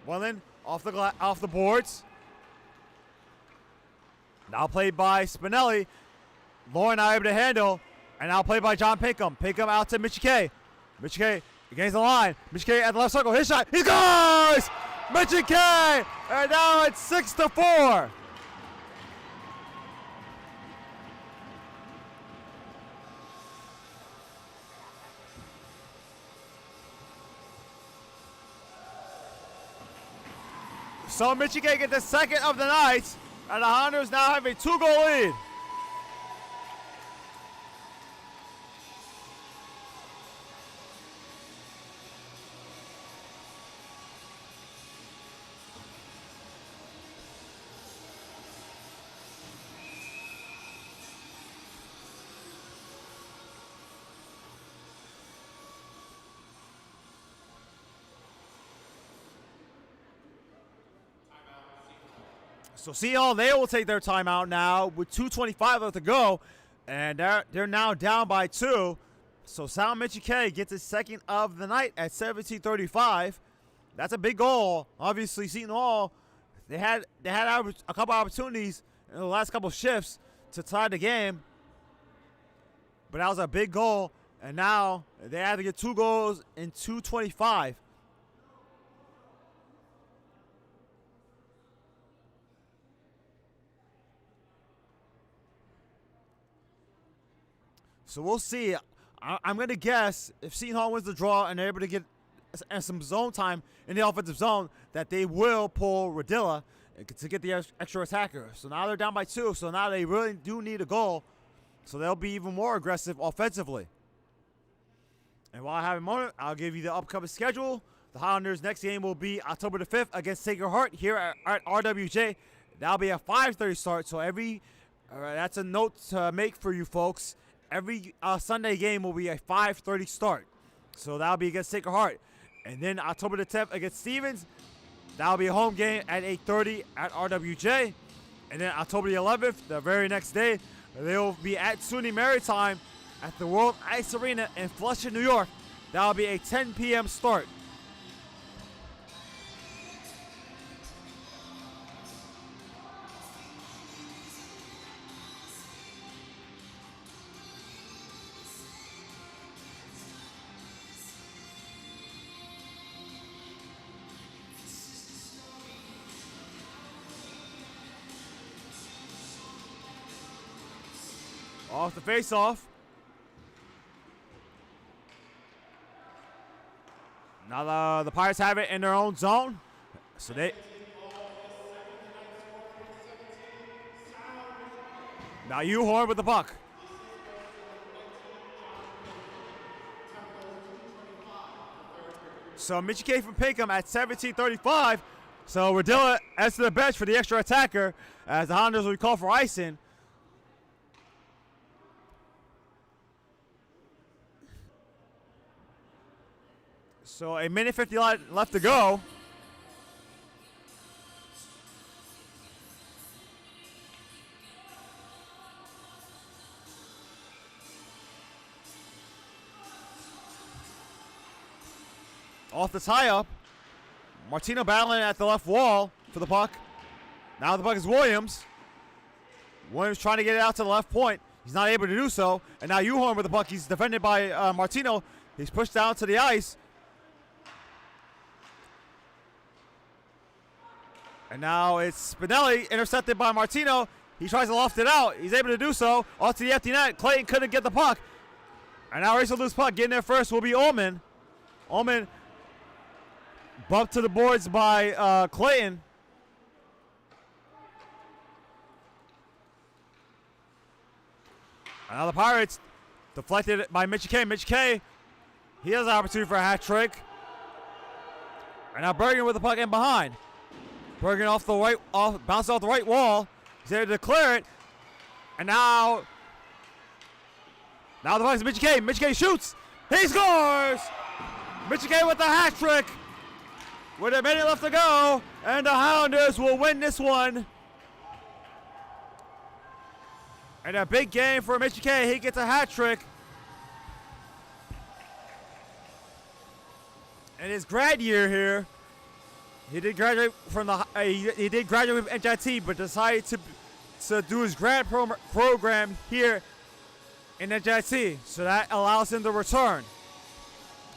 Wendland off the boards. Now played by Spinelli. Lauren now able to handle. And now played by John Pinkham. Pinkham out to Michike. Michike against the line. Michike at the left circle. His shot. He scores! Michike! And now it's 6-4. So Michigan get the second of the night, and the Highlanders now have a 2-goal lead. So Seton Hall, they will take their timeout now with 2:25 left to go, and they're now down by 2. So Sal Michike gets his second of the night at 17:35. That's a big goal. Obviously, Seton Hall, they had a couple opportunities in the last couple shifts to tie the game, but that was a big goal, and now they have to get 2 goals in 2:25. So we'll see. I'm going to guess if Seton Hall wins the draw and they're able to get some zone time in the offensive zone, that they will pull Radilla to get the extra attacker. So now they're down by 2. So now they really do need a goal. So they'll be even more aggressive offensively. And while I have a moment, I'll give you the upcoming schedule. The Highlanders' next game will be October the 5th against Sacred Heart here at RWJ. That'll be a 5:30 start. So that's a note to make for you folks. Every Sunday game will be a 5:30 start. So that'll be against Sacred Heart. And then October the 10th against Stevens, that'll be a home game at 8:30 at RWJ. And then October the 11th, the very next day, they'll be at SUNY Maritime at the World Ice Arena in Flushing, New York. That'll be a 10 p.m. start. Off the face-off. Now the Pirates have it in their own zone. So they... Now U-Horn with the puck. So Michike from Pinkham at 17:35. So Radilla as to the bench for the extra attacker as the Highlanders will call for icing. So a minute 50 left to go. Off the tie-up. Martino battling at the left wall for the puck. Now the puck is Williams. Williams trying to get it out to the left point. He's not able to do so. And now U-Horn with the puck. He's defended by Martino. He's pushed down to the ice. And now it's Spinelli intercepted by Martino. He tries to loft it out. He's able to do so. Off to the empty net. Clayton couldn't get the puck. And now race to loose puck. Getting there first will be Ullman. Ullman bumped to the boards by Clayton. And now the Pirates deflected by Mitch K. Mitch K, he has an opportunity for a hat trick. And now Bergen with the puck in behind. Bergen off the right, bounced off the right wall. He's able to clear it. And now the puck is Mitch K. Mitch K shoots. He scores! Mitch K with the hat trick. With a minute left to go, and the Highlanders will win this one. And a big game for Mitch K. He gets a hat trick. In his grad year here, he did graduate from the he did graduate from NJIT, but decided to do his grad program here in NJIT. So that allows him to return.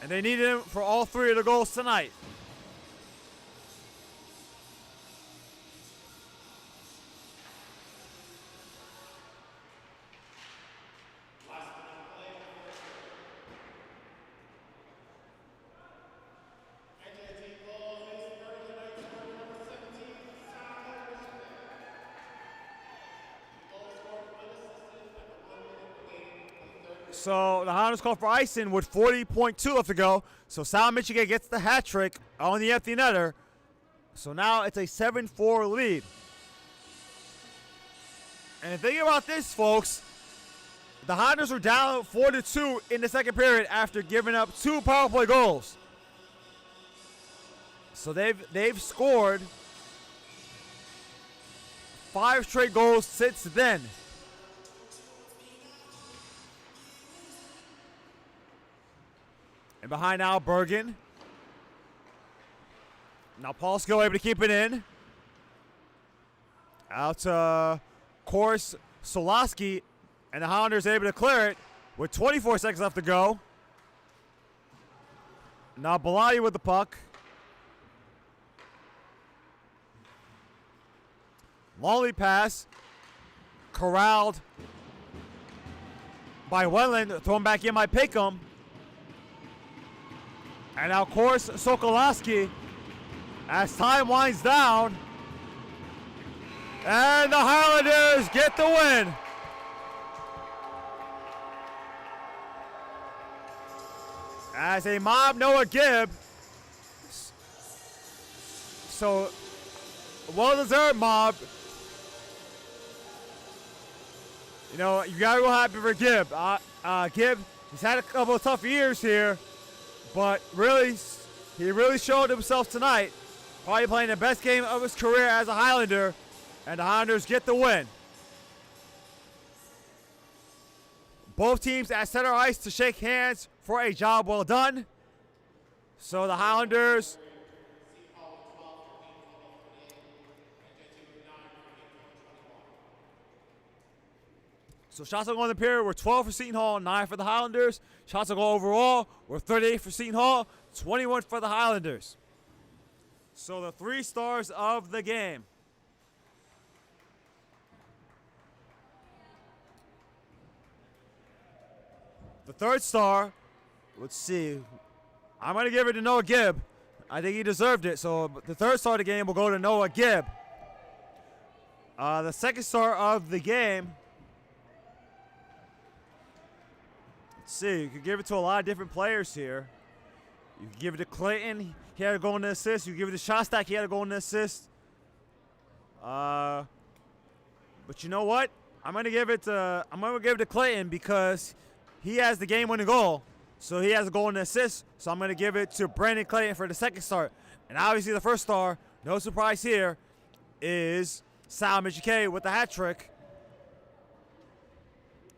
And they needed him for all three of the goals tonight. So the Highlanders call for icing with 40.2 left to go. So Sal Michigan gets the hat trick on the empty netter. So now it's a 7-4 lead. And think about this, folks. The Highlanders were down 4-2 in the second period after giving up 2 power play goals. So they've scored 5 straight goals since then. And behind now, Bergen. Now Polsko able to keep it in. Out to Kors Solaski. And the Highlanders able to clear it with 24 seconds left to go. Now Bellotti with the puck. Lonely pass. Corralled by Wetland. Thrown back in by Pinkham. And now, of course, Sokoloski, as time winds down. And the Highlanders get the win. As a mob Noah Gibb. So, well-deserved mob. You know, you gotta go happy for Gibb. Gibb, he's had a couple of tough years here. But really, he really showed himself tonight. Probably playing the best game of his career as a Highlander. And the Highlanders get the win. Both teams at center ice to shake hands for a job well done. So the Highlanders. So shots on goal in the period were 12 for Seton Hall, 9 for the Highlanders. Shots on goal overall were 38 for Seton Hall, 21 for the Highlanders. So the 3 stars of the game. The third star, let's see. I'm going to give it to Noah Gibb. I think he deserved it. So the third star of the game will go to Noah Gibb. The second star of the game, let's see. You could give it to a lot of different players here. You can give it to Clayton. He had a goal and an assist. You can give it to Shostak. He had a goal and an assist. But you know what? I'm gonna give it to Clayton because he has the game-winning goal. So he has a goal and an assist. So I'm gonna give it to Brandon Clayton for the second star. And obviously the first star, no surprise here, is Sal Michike with the hat trick.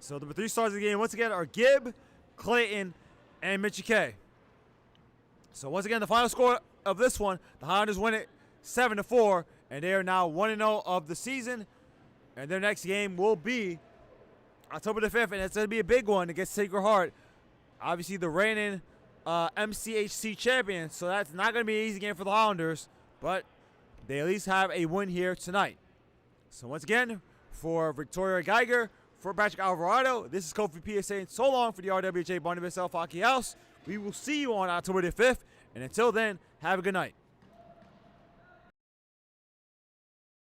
So the 3 stars of the game once again are Gibb, Clayton, and Michike. So once again, the final score of this one, the Highlanders win it 7-4, and they are now 1-0 of the season. And their next game will be October the 5th, and it's going to be a big one against Sacred Heart. Obviously, the reigning MCHC champions, so that's not going to be an easy game for the Highlanders, but they at least have a win here tonight. So once again, for Victoria Geiger, for Patrick Alvarado, this is Kofi P saying so long for the RWJ Barnabas Hockey House. We will see you on October the 5th, and until then, have a good night.